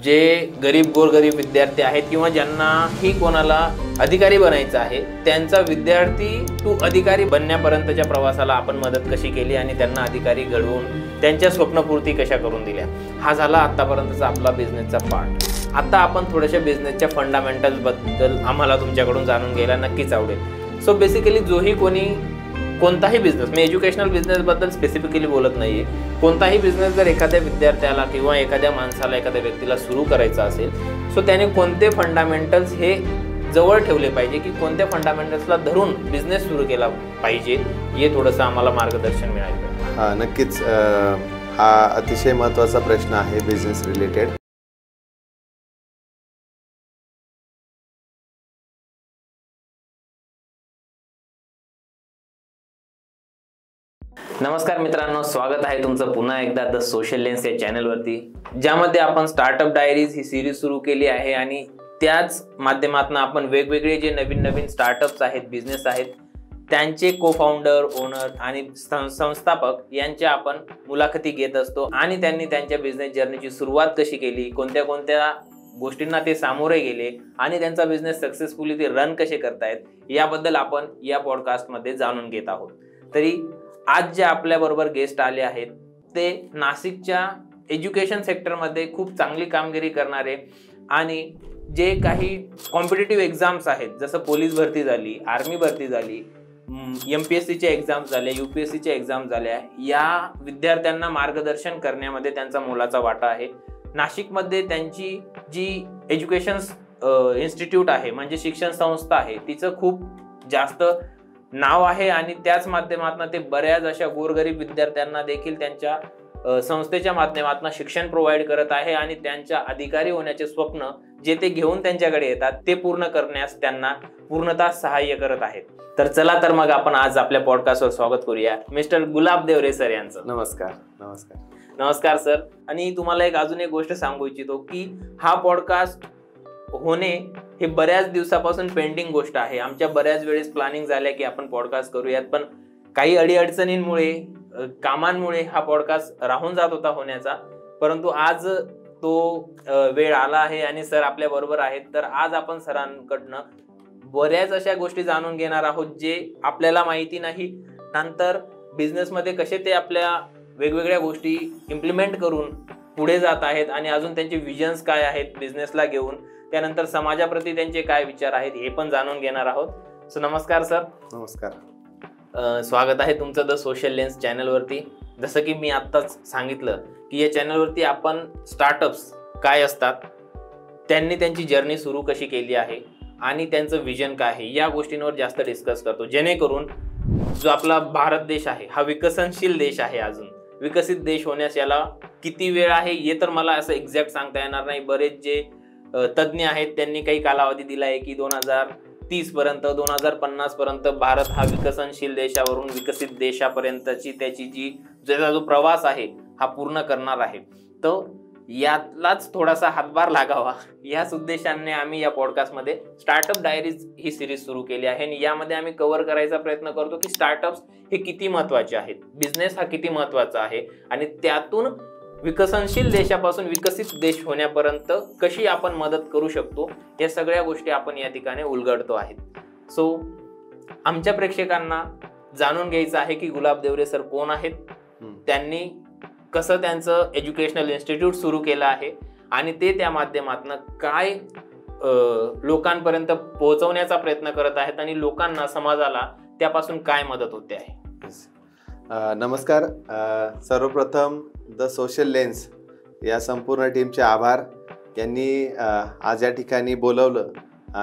जे गरीब गोरगरीब विद्यार्थी आहेत किंवा ज्यांनाही कोणाला अधिकारी बनायचं आहे त्यांचा विद्यार्थी टू अधिकारी बनण्यापर्यंतच्या प्रवासाला आपण मदत कशी केली आणि त्यांना अधिकारी घडवून त्यांच्या स्वप्नपूर्ती कशा करून दिल्या, हा झाला आतापर्यंतचा आपला बिझनेसचा पार्ट. आता आपण थोड्याशा बिझनेसच्या फंडामेंटल्स बद्दल आम्हाला तुमच्याकडून जाणून घ्यायला नक्कीच आवडेल. सो बेसिकली जोही कोणी कोणताही बिझनेस, मी एज्युकेशनल बिझनेसबद्दल स्पेसिफिकली बोलत नाही आहे, कोणताही बिझनेस जर एखाद्या विद्यार्थ्याला किंवा एखाद्या माणसाला एखाद्या व्यक्तीला सुरू करायचा असेल सो त्याने कोणते फंडामेंटल्स हे जवळ ठेवले पाहिजे की कोणत्या फंडामेंटल्सला धरून बिझनेस सुरू केला पाहिजे हे थोडंसं आम्हाला मार्गदर्शन मिळालं. हां, नक्कीच. हा अतिशय महत्त्वाचा प्रश्न आहे बिझनेस रिलेटेड. नमस्कार मित्रांनो, स्वागत आहे तुमचं पुन्हा एकदा द सोशल लेन्स या चॅनलवरती, ज्यामध्ये आपण स्टार्टअप डायरीज ही सिरीज सुरू केली आहे आणि त्याच माध्यमातून आपण वेगवेगळे जे नवीन नवीन स्टार्टअप्स आहेत, बिझनेस आहेत, त्यांचे को फाउंडर, ओनर आणि संस्थापक यांच्या आपण मुलाखती घेत असतो आणि त्यांनी त्यांच्या बिझनेस जर्नीची सुरुवात कशी केली, कोणत्या कोणत्या गोष्टींना ते सामोरे गेले आणि त्यांचा बिझनेस सक्सेसफुली ते रन कसे करतायत याबद्दल आपण या पॉडकास्टमध्ये जाणून घेत आहोत. तरी आज जे आपल्या बरोबर गेस्ट आले आहेत ते नाशिकच्या एज्युकेशन सेक्टरमध्ये खूप चांगली कामगिरी करणारे आणि जे काही कॉम्पिटिटिव्ह एक्झाम्स आहेत, जसं पोलीस भरती झाली, आर्मी भरती झाली, MPSCच्या एक्झाम्स झाल्या, UPSCच्या एक्झाम झाल्या, या विद्यार्थ्यांना मार्गदर्शन करण्यामध्ये त्यांचा मोलाचा वाटा आहे. नाशिकमध्ये त्यांची जी एज्युकेशन इन्स्टिट्यूट आहे, म्हणजे शिक्षण संस्था आहे, तिचं खूप जास्त नाव आहे आणि त्याच माध्यमातून ते बऱ्याच अशा गोरगरीब विद्यार्थ्यांना देखील त्यांच्या संस्थेच्या माध्यमातून शिक्षण प्रोव्हाइड करत आहे आणि त्यांच्या अधिकारी होण्याचे स्वप्न जे ते घेऊन त्यांच्याकडे येतात ते पूर्ण करण्यास त्यांना पूर्णतः सहाय्य करत आहेत. तर चला तर मग आपण आज आपल्या पॉडकास्टवर स्वागत करूया मिस्टर गुलाब देवरे सर यांचं. नमस्कार. नमस्कार. नमस्कार सर. आणि तुम्हाला अजून एक गोष्ट सांगू इच्छितो की हा पॉडकास्ट होणे हे बऱ्याच दिवसापासून पेंडिंग गोष्ट आहे. आमच्या बऱ्याच वेळेस प्लॅनिंग झाल्या की आपण पॉडकास्ट करूयात, पण काही अडीअडचणींमुळे, कामांमुळे हा पॉडकास्ट राहून जात होता होण्याचा, परंतु आज तो वेळ आला आहे आणि सर आपल्या बरोबर आहेत. तर आज आपण सरांकडनं बऱ्याच अशा गोष्टी जाणून घेणार आहोत जे आपल्याला माहिती नाही, नंतर बिझनेसमध्ये कसे ते आपल्या वेगवेगळ्या गोष्टी इम्प्लिमेंट करून पुढे जात आहेत आणि अजून त्यांचे विजन्स काय आहेत बिझनेसला घेऊन, त्यानंतर समाजाप्रती त्यांचे काय विचार आहेत हे पण जाणून घेणार आहोत. सो नमस्कार सर. नमस्कार. स्वागत आहे तुमचं द सोशल लेन्स चॅनलवरती. जसं की मी आत्ताच सांगितलं की या चॅनलवरती आपण स्टार्टअप्स काय असतात, त्यांनी त्यांची जर्नी सुरू कशी केली आहे आणि त्यांचं विजन काय आहे या गोष्टींवर जास्त डिस्कस करतो, जेणेकरून जो आपला भारत देश आहे हा विकसनशील देश आहे. अजून विकसित देश होण्यास याला किती वेळ आहे हे तर मला असं एक्झॅक्ट सांगता येणार नाही. बरेच जे तज्ज्ञ आहेत त्यांनी काही कालावधी दिला आहे की 2030 पर्यंत, 2050 पर्यंत भारत हा विकसनशील देशावरून विकसित देशापर्यंतची त्याचा जो प्रवास आहे हा पूर्ण करणार आहे. तर यातलाच थोडासा हातभार लागावा याच उद्देशाने आम्ही या पॉडकास्टमध्ये स्टार्टअप डायरीज ही सिरीज सुरू केली आहे आणि यामध्ये आम्ही कव्हर करायचा प्रयत्न करतो की स्टार्टअप्स हे किती महत्त्वाचे आहेत, बिझनेस हा किती महत्त्वाचा आहे आणि त्यातून विकसनशील देशापासून विकसित देश होण्यापर्यंत कशी आपण मदत करू शकतो या सगळ्या गोष्टी आपण या ठिकाणी उलगडतो आहेत. सो आमच्या प्रेक्षकांना जाणून घ्यायचं आहे की गुलाब देवरे सर कोण आहेत, त्यांनी कसं त्यांचं एज्युकेशनल इन्स्टिट्यूट सुरू केलं आहे आणि ते त्या माध्यमातून काय लोकांपर्यंत पोहोचवण्याचा प्रयत्न करत आहेत आणि लोकांना, समाजाला त्यापासून काय मदत होते आहे. नमस्कार. सर्वप्रथम द सोशल लेन्स या संपूर्ण टीमचे आभार. यांनी आज या ठिकाणी बोलवलं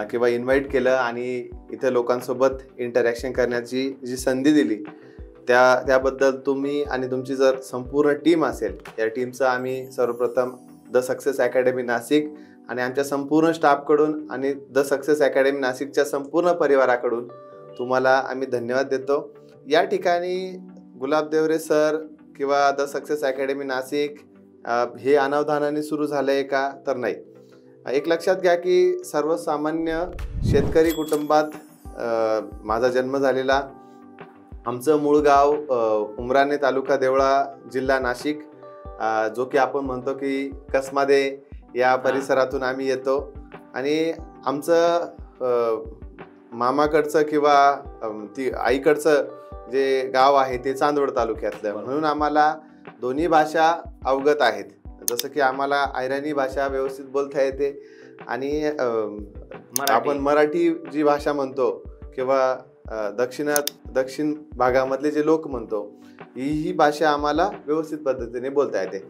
किंवा इन्व्हाइट केलं आणि इथे लोकांसोबत इंटरॅक्शन करण्याची जी संधी दिली त्याबद्दल तुम्ही आणि तुमची जर संपूर्ण टीम असेल, या टीमचं आम्ही सर्वप्रथम द सक्सेस अकॅडमी नाशिक आणि आमच्या संपूर्ण स्टाफकडून आणि द सक्सेस अकॅडमी नाशिकच्या संपूर्ण परिवाराकडून तुम्हाला आम्ही धन्यवाद देतो. या ठिकाणी गुलाब देवरे सर किंवा द सक्सेस अकॅडमी नाशिक हे अनावधानाने सुरू झालं आहे का, तर नाही. एक लक्षात घ्या की सर्वसामान्य शेतकरी कुटुंबात माझा जन्म झालेला. आमचं मूळ गाव उमराणे, तालुका देवळा, जिल्हा नाशिक, जो की आपण म्हणतो की कसमध्ये या परिसरातून आम्ही येतो आणि आमचं मामाकडचं किंवा ती आईकडचं जे गाव आहे ते चांदवड तालुक्यातलं, म्हणून आम्हाला दोन्ही भाषा अवगत आहेत. जसं की आम्हाला ऐराणी भाषा व्यवस्थित बोलता येते आणि आपण मराठी जी भाषा म्हणतो किंवा दक्षिण भागामधले जे लोक म्हणतो ही भाषा आम्हाला व्यवस्थित पद्धतीने बोलता येते.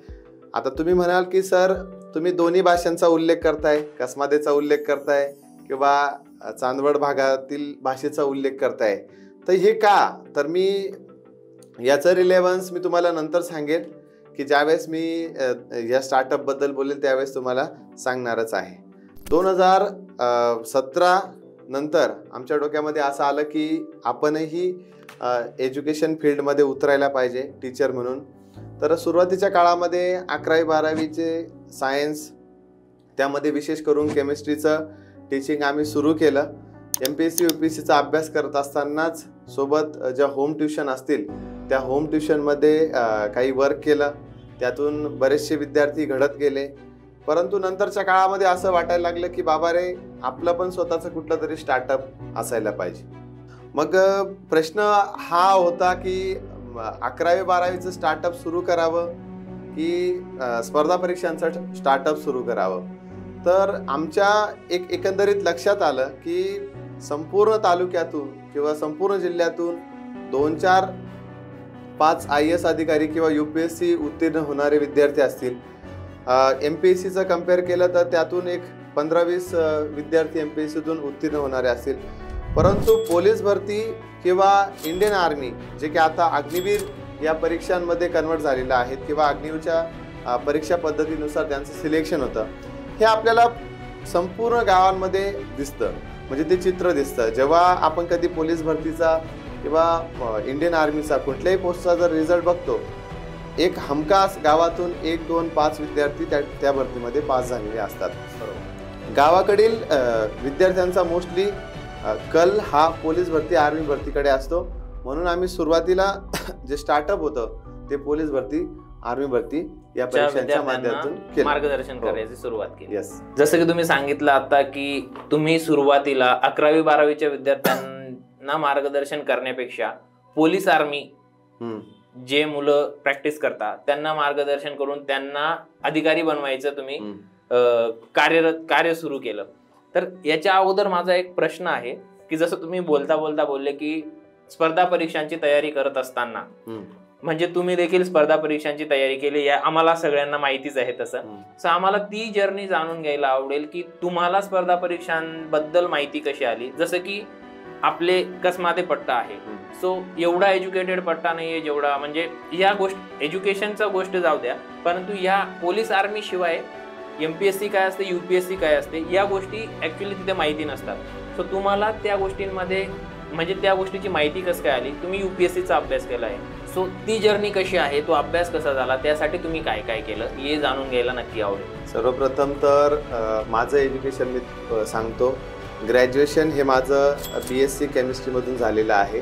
आता तुम्ही म्हणाल की सर तुम्ही दोन्ही भाषांचा उल्लेख करताय, कसमादेचा उल्लेख करताय किंवा चांदवड भागातील भाषेचा उल्लेख करताय, तर हे का? तर मी याचं रिलेव्हन्स मी तुम्हाला नंतर सांगेल की ज्यावेळेस मी या स्टार्टअपबद्दल बोलेल त्यावेळेस तुम्हाला सांगणारच आहे. 2017 नंतर आमच्या डोक्यामध्ये असं आलं की आपणही एज्युकेशन फील्डमध्ये उतरायला पाहिजे टीचर म्हणून. तर सुरुवातीच्या काळामध्ये 11वी-12वीचे सायन्स, त्यामध्ये विशेष करून केमिस्ट्रीचं टीचिंग आम्ही सुरू केलं. MPSC UPSCचा अभ्यास करत असतानाच सोबत ज्या होम ट्युशन असतील त्या होम ट्युशनमध्ये काही वर्क केलं, त्यातून बरेचसे विद्यार्थी घडत गेले. परंतु नंतरच्या काळामध्ये असं वाटायला लागलं की बाबा रे, आपलं पण स्वतःचं कुठलं तरी स्टार्टअप असायला पाहिजे. मग प्रश्न हा होता की 11वी-12वीचं स्टार्टअप सुरू करावं की स्पर्धा परीक्षांचं स्टार्टअप सुरू करावं. तर आमच्या एकंदरीत लक्षात आलं की संपूर्ण तालुक्यातून किंवा संपूर्ण जिल्ह्यातून 2-4-5 IAS अधिकारी किंवा UPSC उत्तीर्ण होणारे विद्यार्थी असतील. MPSCचं कम्पेअर केलं तर त्यातून एक 15-20 विद्यार्थी MPSCतून उत्तीर्ण होणारे असतील. परंतु पोलीस भरती किंवा इंडियन आर्मी, जे की आता अग्निवीर या परीक्षांमध्ये कन्वर्ट झालेलं आहेत किंवा अग्निवीरच्या परीक्षा पद्धतीनुसार त्यांचं सिलेक्शन होतं, हे आपल्याला संपूर्ण गावांमध्ये दिसतं. म्हणजे ते चित्र दिसतं. जेव्हा आपण कधी पोलीस भरतीचा किंवा इंडियन आर्मीचा कुठल्याही पोस्टचा जर रिझल्ट बघतो, एक हमखास गावातून 1-2-5 विद्यार्थी त्या भरतीमध्ये पास झालेले असतात. गावाकडील विद्यार्थ्यांचा मोस्टली कल हा पोलीस भरती, आर्मी भरतीकडे असतो. म्हणून आम्ही सुरुवातीला जे स्टार्टअप होतं ते पोलीस भरती, आर्मी भरती या परीक्षांच्या माध्यमातून मार्गदर्शन करायची सुरुवात केली. जसं की तुम्ही सांगितलं आता की तुम्ही सुरुवातीला 11वी-12वीच्या विद्यार्थ्यांना मार्गदर्शन करण्यापेक्षा पोलीस, आर्मी जे मुलं प्रॅक्टिस करतात त्यांना मार्गदर्शन करून त्यांना अधिकारी बनवायचं तुम्ही कार्य सुरू केलं. तर याच्या अगोदर माझा एक प्रश्न आहे की जसं तुम्ही बोलता बोलले की स्पर्धा परीक्षांची तयारी करत असताना, म्हणजे तुम्ही देखील स्पर्धा परीक्षांची तयारी केली, या आम्हाला सगळ्यांना माहितीच आहे. तसं आम्हाला ती जर्नी जाणून घ्यायला आवडेल की तुम्हाला स्पर्धा परीक्षांबद्दल माहिती कशी आली. जसं की आपले कसमाते पट्टा आहे, सो एवढा एज्युकेटेड पट्टा नाहीये जेवढा, म्हणजे या गोष्ट एज्युकेशनचा गोष्ट जाऊ द्या, परंतु या पोलीस आर्मी शिवाय MPSC काय असते, UPSC काय असते, या गोष्टी ऍक्च्युली तिथे माहिती नसतात. सो तुम्हाला त्या गोष्टींमध्ये म्हणजे त्या गोष्टीची माहिती कसं काय आली? तुम्ही UPSCचा अभ्यास केला आहे, सो ती जर्नी कशी आहे, तो अभ्यास कसा झाला, त्यासाठी तुम्ही काय काय केलं हे जाणून घ्यायला नक्की आवडेल. सर्वप्रथम तर माझं एज्युकेशन मी सांगतो. ग्रॅज्युएशन हे माझं BSc केमिस्ट्रीमधून झालेलं आहे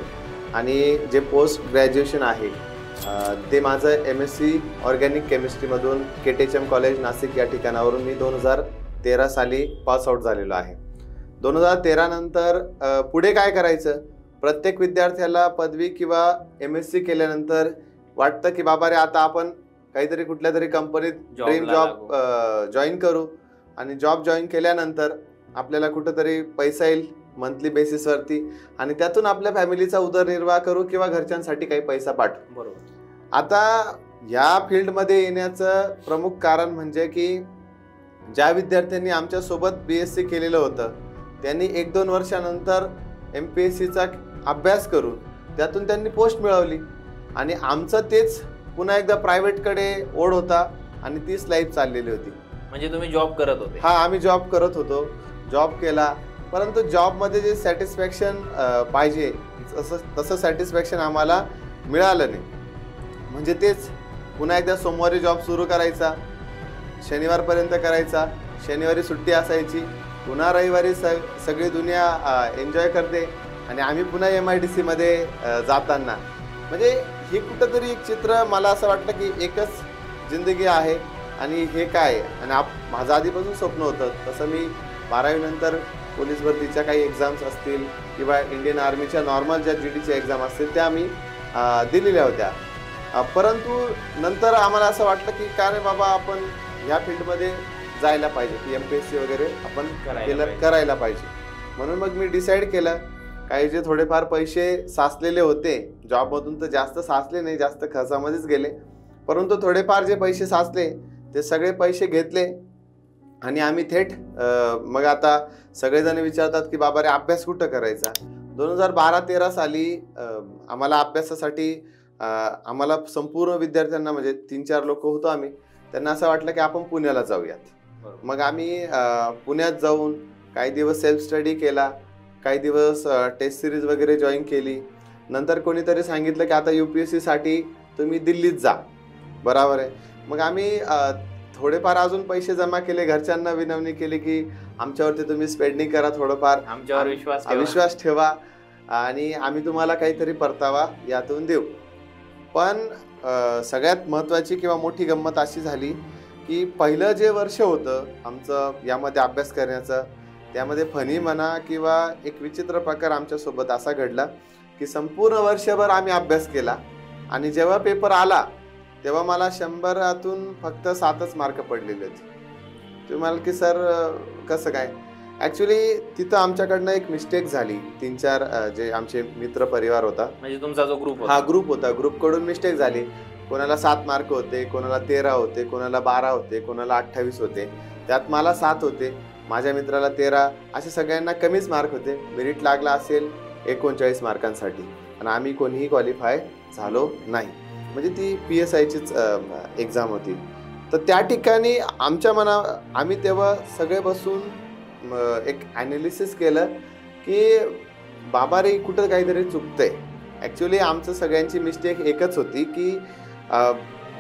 आणि जे पोस्ट ग्रॅज्युएशन आहे ते माझं MSc ऑर्गॅनिक केमिस्ट्रीमधून KTHM कॉलेज नाशिक या ठिकाणावरून मी 2013 साली पास आउट झालेलो आहे. 2013 नंतर पुढे काय करायचं? प्रत्येक विद्यार्थ्याला पदवी किंवा MSc केल्यानंतर वाटतं की बाबा रे, आता आपण काहीतरी कुठल्या तरी कंपनीत ड्रीम जॉब जॉईन करू आणि जॉब जॉईन केल्यानंतर आपल्याला कुठंतरी पैसा येईल मंथली बेसिसवरती आणि त्यातून आपल्या फॅमिलीचा उदरनिर्वाह करू किंवा घरच्यांसाठी काही पैसा पाठवू. बरोबर. आता या फील्डमध्ये येण्याचं प्रमुख कारण म्हणजे की ज्या विद्यार्थ्यांनी आमच्यासोबत BSc केलेलं होतं त्यांनी 1-2 वर्षानंतर MPSCचा अभ्यास करून त्यातून त्यांनी पोस्ट मिळवली आणि आमचं तेच पुन्हा एकदा प्रायव्हेटकडे ओढ होता आणि तीच लाईफ चाललेली होती. म्हणजे तुम्ही जॉब करत होते? हा, आम्ही जॉब करत होतो, जॉब केला, परंतु जॉबमध्ये जे सॅटिस्फॅक्शन पाहिजे तसं सॅटिस्फॅक्शन आम्हाला मिळालं नाही. म्हणजे तेच पुन्हा एकदा सोमवारी जॉब सुरू करायचा, शनिवारपर्यंत करायचा, शनिवारी सुट्टी असायची, पुन्हा रविवारी सगळी दुनिया एन्जॉय करते आणि आम्ही पुन्हा MIDC मध्ये जाताना म्हणजे हे कुठंतरी एक चित्र मला असं वाटलं की एकच जिंदगी आहे आणि हे काय. आणि माझं आधीपासून स्वप्न होतं. तसं मी 12वी नंतर पोलीस भरतीच्या काही एक्झाम्स असतील किंवा इंडियन आर्मीच्या नॉर्मल ज्या GDच्या एक्झाम असतील त्या मी दिलेल्या होत्या. परंतु नंतर आम्हाला असं वाटलं की का रे बाबा आपण ह्या फील्डमध्ये जायला पाहिजे, की MPSC वगैरे आपण करायला पाहिजे. म्हणून मग मी डिसाईड केलं. काही जे थोडेफार पैसे साचलेले होते जॉबमधून, तर जास्त साचले नाही, जास्त खर्चामध्येच गेले, परंतु थोडेफार जे पैसे साचले ते सगळे पैसे घेतले आणि आम्ही थेट मग आता सगळेजण विचारतात की बाबा रे अभ्यास कुठं करायचा. 2012-13 साली आम्हाला अभ्यासासाठी आम्हाला संपूर्ण विद्यार्थ्यांना म्हणजे 3-4 लोक होतो आम्ही, त्यांना असं वाटलं की आपण पुण्याला जाऊयात. मग आम्ही पुण्यात जाऊन काही दिवस सेल्फ स्टडी केला, काही दिवस टेस्ट सिरीज वगैरे जॉईन केली. नंतर कोणीतरी सांगितलं की आता UPSC साठी तुम्ही दिल्लीत जा. बरोबर आहे. मग आम्ही थोडेफार अजून पैसे जमा केले, घरच्यांना विनवणी केली की आमच्यावरती तुम्ही स्पेंडिंग करा, थोडंफार आमच्यावर विश्वास ठेवा आणि आम्ही तुम्हाला काहीतरी परतावा यातून देऊ. पण सगळ्यात महत्त्वाची किंवा मोठी गंमत अशी झाली की पहिलं जे वर्ष होतं आमचं यामध्ये अभ्यास करण्याचं, त्यामध्ये फनी म्हणा किंवा एक विचित्र प्रकार आमच्यासोबत असा घडला की संपूर्ण वर्षभर आम्ही अभ्यास केला आणि जेव्हा पेपर आला तेव्हा मला 100तून फक्त 7च मार्क पडलेले होते. तुम्ही म्हणाल की सर कसं काय. ॲक्च्युली तिथं आमच्याकडनं एक मिस्टेक झाली. 3-4 जे आमचे मित्र परिवार होता, म्हणजे तुमचा जो ग्रुप ग्रुप होता, ग्रुपकडून मिस्टेक झाली. कोणाला 7 मार्क होते, कोणाला 13 होते, कोणाला 12 होते, कोणाला 28 होते. त्यात मला 7 होते, माझ्या मित्राला 13, असे सगळ्यांना कमीच मार्क होते. मेरिट लागला असेल 39 मार्कांसाठी आणि आम्ही कोणीही क्वालिफाय झालो नाही. म्हणजे ती PSIचीच एक्झाम होती. तर त्या ठिकाणी आम्ही तेव्हा सगळे बसून एक ॲनालिसिस केलं की बाबा रे कुठं काहीतरी चुकतंय. ॲक्च्युली आमचं सगळ्यांची मिस्टेक एकच होती की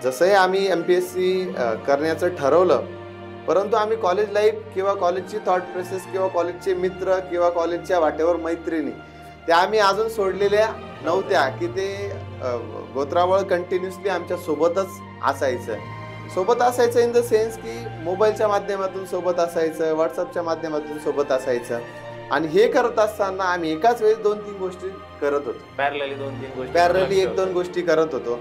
जसंही आम्ही MPSC करण्याचं ठरवलं, परंतु आम्ही कॉलेज लाईफ किंवा कॉलेजची थॉट प्रोसेस किंवा कॉलेजचे मित्र किंवा कॉलेजच्या वाटेवर मैत्रिणी त्या आम्ही अजून सोडलेल्या नव्हत्या की ते गोत्रावळ कंटिन्युअसली आमच्या सोबतच असायचं इन द सेन्स की मोबाईलच्या माध्यमातून सोबत असायचं, व्हॉट्सअपच्या माध्यमातून सोबत असायचं. आणि हे करत असताना आम्ही एकाच वेळेस 2-3 गोष्टी करत होतो, पॅरलली 1-2 गोष्टी करत होतो.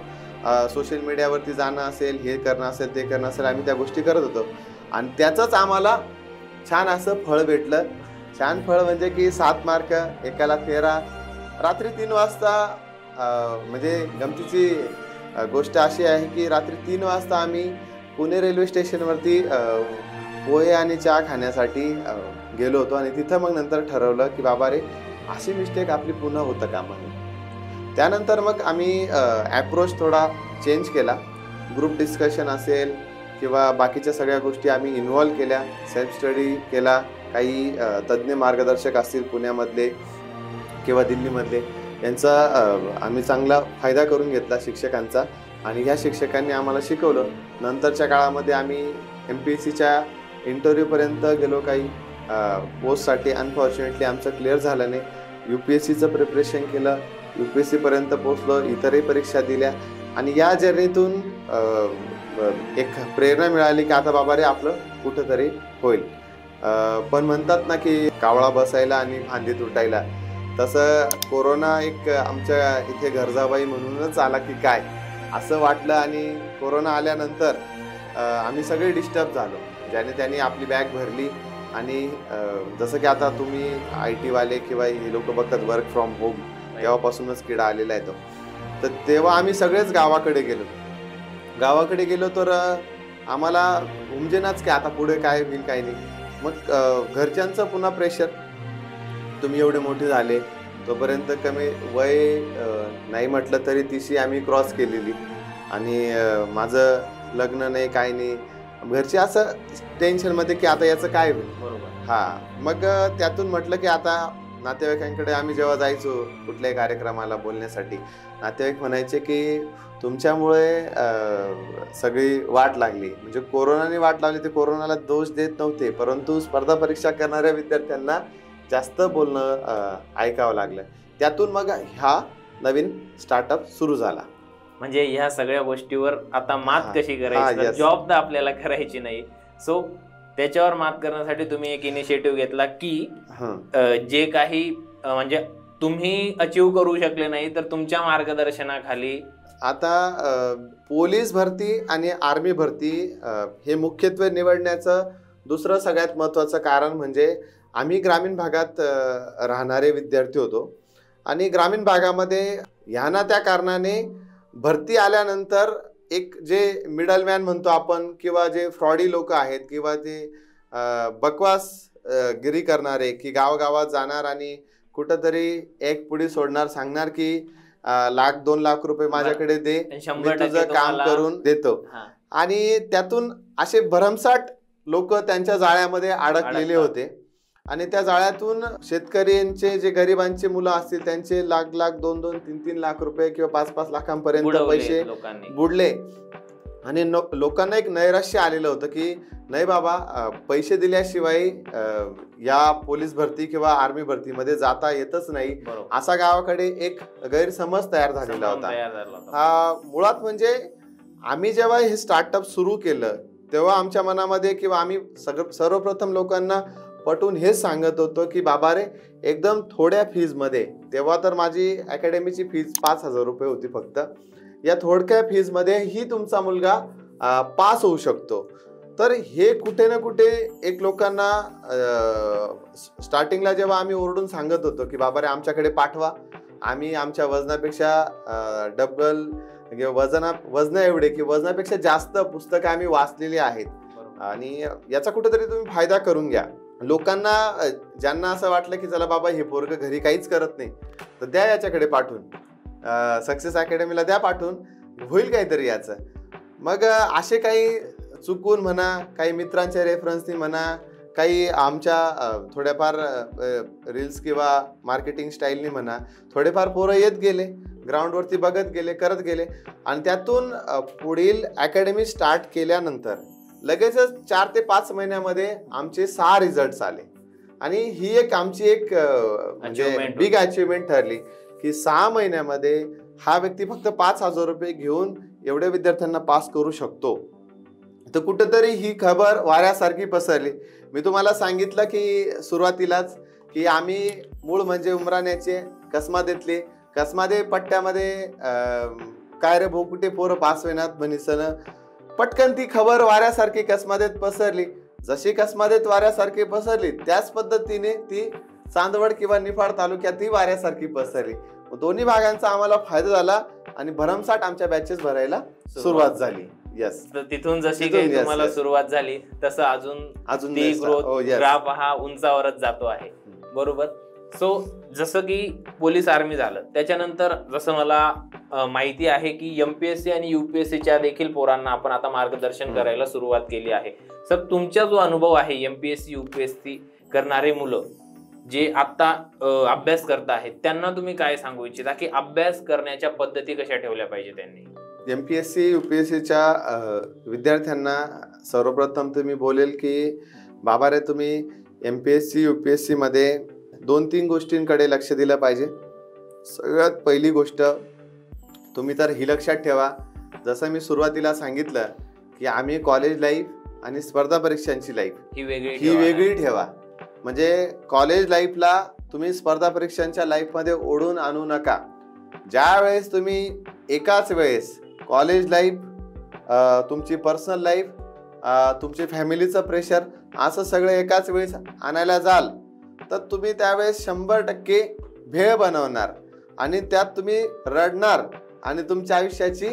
सोशल मीडियावरती जाणं असेल, हे करणं असेल, ते करणं असेल, आम्ही त्या गोष्टी करत होतो. आणि त्याचंच आम्हाला छान असं फळ भेटलं. छान फळ म्हणजे की 7 मार्क, एकाला 13. रात्री 3 वाजता म्हणजे गमतीची गोष्ट अशी आहे की रात्री 3 वाजता आम्ही पुणे रेल्वे स्टेशनवरती पोहे आणि चहा खाण्यासाठी गेलो होतो. आणि तिथं मग नंतर ठरवलं की बाबा रे अशी मिस्टेक आपली पुन्हा होतं का म्हणून. त्यानंतर मग आम्ही ॲप्रोच थोडा चेंज केला. ग्रुप डिस्कशन असेल किंवा बाकीच्या सगळ्या गोष्टी आम्ही इन्व्हॉल्व केल्या, सेल्फ स्टडी केला. काही तज्ज्ञ मार्गदर्शक असतील पुण्यामधले किंवा दिल्लीमधले, यांचा आम्ही चांगला फायदा करून घेतला शिक्षकांचा. आणि ह्या शिक्षकांनी आम्हाला शिकवलं. नंतरच्या काळामध्ये आम्ही MPSCच्या इंटरव्ह्यूपर्यंत गेलो काही पोस्टसाठी. अनफॉर्च्युनेटली आमचं क्लिअर झालं नाही. UPSCचं प्रिपरेशन केलं, UPSCपर्यंत पोचलो, इतरही परीक्षा दिल्या. आणि या जर्नीतून एक प्रेरणा मिळाली की आता बाबा रे आपलं कुठंतरी होईल. पण म्हणतात ना की कावळा बसायला आणि फांदी तुटायला, तसं कोरोना एक आमच्या इथे गरजाबाई म्हणूनच आला की काय असं वाटलं. आणि कोरोना आल्यानंतर आम्ही सगळे डिस्टर्ब झालो, ज्याने त्यांनी आपली बॅग भरली. आणि जसं की आता तुम्ही IT वाले किंवा हे लोक बघतात वर्क फ्रॉम होम, तेव्हापासूनच किडा आलेला आहे तो. तर तेव्हा आम्ही सगळेच गावाकडे गेलो तर आम्हाला उमजेनाच की आता पुढे काय होईल काय नाही. मग घरच्यांचं पुन्हा प्रेशर, तुम्ही एवढे मोठे झाले, तोपर्यंत कमी वय नाही म्हटलं तरी 30 आम्ही क्रॉस केलेली. आणि माझं लग्न नाही काय नाही, घरचे असं टेन्शनमध्ये की आता याचं काय होईल. बरोबर. मग त्यातून म्हटलं की आता नातेवाईकांकडे आम्ही जेव्हा जायचो कुठल्याही कार्यक्रमाला बोलण्यासाठी, नातेवाईक म्हणायचे की तुमच्यामुळे सगळी वाट लागली. म्हणजे कोरोनाने वाट लावली, ते कोरोनाला दोष देत नव्हते, परंतु स्पर्धा परीक्षा करणाऱ्या विद्यार्थ्यांना जास्त बोलणं ऐकावं लागलं. त्यातून मग हा नवीन स्टार्टअप सुरू झाला. म्हणजे ह्या सगळ्या गोष्टीवर आता मात कशी हा, करायची, yes. जॉब तर आपल्याला करायची नाही. सो त्याच्यावर मात करण्यासाठी तुम्ही एक इनिशिएटिव्ह घेतला की जे काही म्हणजे तुम्ही अचीव करू शकले नाही तर तुमच्या मार्गदर्शनाखाली आता पोलीस भरती आणि आर्मी भरती हे मुख्यत्वे निवडण्याचं दुसरं सगळ्यात महत्त्वाचं कारण म्हणजे आम्ही ग्रामीण भागात राहणारे विद्यार्थी होतो आणि ग्रामीण भागामध्ये ह्या ना त्या कारणाने भरती आल्यानंतर एक जे मिडलमॅन म्हणतो आपण किंवा जे फ्रॉडी लोक आहेत किंवा जे बकवास गिरी करणारे की गावागावात जाणार आणि कुठंतरी एक पुढे सोडणार, सांगणार की 1,00,000-2 लाख रुपये माझ्याकडे दे, मी तुझं काम करून देतो. आणि त्यातून असे भरमसाठ लोक त्यांच्या जाळ्यामध्ये अडकलेले होते आणि त्या जाळ्यातून शेतकऱ्यांचे जे गरिबांचे मुलं असतील त्यांचे 1,00,000, 2-2, 3-3 लाख रुपये किंवा 5-5 लाखांपर्यंत पैसे बुडले. आणि लोकांना एक नैराश्य आलेलं होतं की नाही बाबा, पैसे दिल्याशिवाय या पोलीस भरती किंवा आर्मी भरतीमध्ये जाता येतच नाही, असा गावाकडे एक गैरसमज तयार झालेला होता. मुळात म्हणजे आम्ही जेव्हा हे स्टार्टअप सुरू केलं तेव्हा आमच्या मनामध्ये किंवा आम्ही सर्वप्रथम लोकांना पटून हेच सांगत होतो की बाबा रे, एकदम थोड्या फीजमध्ये, तेव्हा तर माझी अकॅडमीची फीज 5,000 रुपये होती फक्त, या थोडक्या फीजमध्ये ही तुमचा मुलगा पास होऊ शकतो. तर हे कुठे ना कुठे एक लोकांना स्टार्टिंगला जेव्हा आम्ही ओरडून सांगत होतो की बाबा रे आमच्याकडे पाठवा, आम्ही आमच्या वजनापेक्षा डबल वजन एवढे की वजनापेक्षा जास्त पुस्तकं आम्ही वाचलेली आहेत आणि याचा कुठेतरी तुम्ही फायदा करून घ्या. लोकांना ज्यांना असं वाटलं की चला बाबा हे पोरग घरी काहीच करत नाही तर द्या याच्याकडे पाठवून, सक्सेस अकॅडमीला द्या पाठवून, होईल काहीतरी याचं. मग असे काही चुकून म्हणा, काही मित्रांच्या रेफरन्सनी म्हणा, काही आमच्या थोड्याफार रील्स किंवा मार्केटिंग स्टाईलनी म्हणा, थोडेफार पोरं येत गेले, ग्राउंडवरती बघत गेले, करत गेले आणि त्यातून पुढील अकॅडमी स्टार्ट केल्यानंतर लगेचच 4 ते 5 महिन्यामध्ये आमचे 6 रिझल्ट्स आले. आणि ही एक आमची एक म्हणजे बिग अचिव्हमेंट ठरली की 6 महिन्यामध्ये हा व्यक्ती फक्त 5,000 रुपये घेऊन एवढ्या विद्यार्थ्यांना पास करू शकतो. तर कुठेतरी ही खबर वाऱ्यासारखी पसरली. मी तुम्हाला सांगितलं की सुरुवातीलाच की आम्ही मूळ म्हणजे उमराण्याचे, कसमादेतले, कसमादे पट्ट्यामध्ये काय रे भाऊ कुठे पोरं पास होईनात म्हणीसन पटकन ती खबर वाऱ्यासारखी कसमादेत पसरली. जशी कसमादेत वाऱ्यासारखी पसरली त्याच पद्धतीने ती चांदवड किंवा निफाड तालुक्यात ती वाऱ्यासारखी पसरली. दोन्ही भागांचा आम्हाला फायदा झाला आणि भरमसाठ आमच्या बॅचेस भरायला सुरुवात झाली. यस, तिथून जशी काही तुम्हाला सुरुवात झाली तसं अजून ती ग्रोथ ग्राफ हा उंचावरच जातो आहे. बरोबर. सो जसं की पोलीस आर्मी झालं त्याच्यानंतर जसं मला माहिती आहे की MPSC आणि UPSCच्या देखील पोरांना आपण आता मार्गदर्शन करायला सुरुवात केली आहे. सर, तुमचा जो अनुभव आहे MPSC UPSC करणारे मुलं जे आता अभ्यास करत आहेत त्यांना तुम्ही काय सांगू इच्छिता की अभ्यास करण्याच्या पद्धती कशा ठेवल्या पाहिजे त्यांनी? MPSC UPSCच्या विद्यार्थ्यांना सर्वप्रथम तुम्ही बोलेल की बाबा रे, तुम्ही MPSC UPSC मध्ये 2-3 गोष्टींकडे लक्ष दिलं पाहिजे. सगळ्यात पहिली गोष्ट तुम्ही तर ही लक्षात ठेवा, जसं मी सुरुवातीला सांगितलं की आम्ही कॉलेज लाईफ आणि स्पर्धा परीक्षांची लाईफ ही वेगळी ठेवा. म्हणजे कॉलेज लाईफला तुम्ही स्पर्धा परीक्षांच्या लाईफमध्ये ओढून आणू नका. ज्या वेळेस तुम्ही एकाच वेळेस कॉलेज लाईफ, तुमची पर्सनल लाईफ, तुमची फॅमिलीचं प्रेशर असं सगळं एकाच वेळेस आणायला जाल तर तुम्ही त्यावेळेस 100% भेळ बनवणार आणि त्यात तुम्ही रडणार आणि तुमच्या आयुष्याची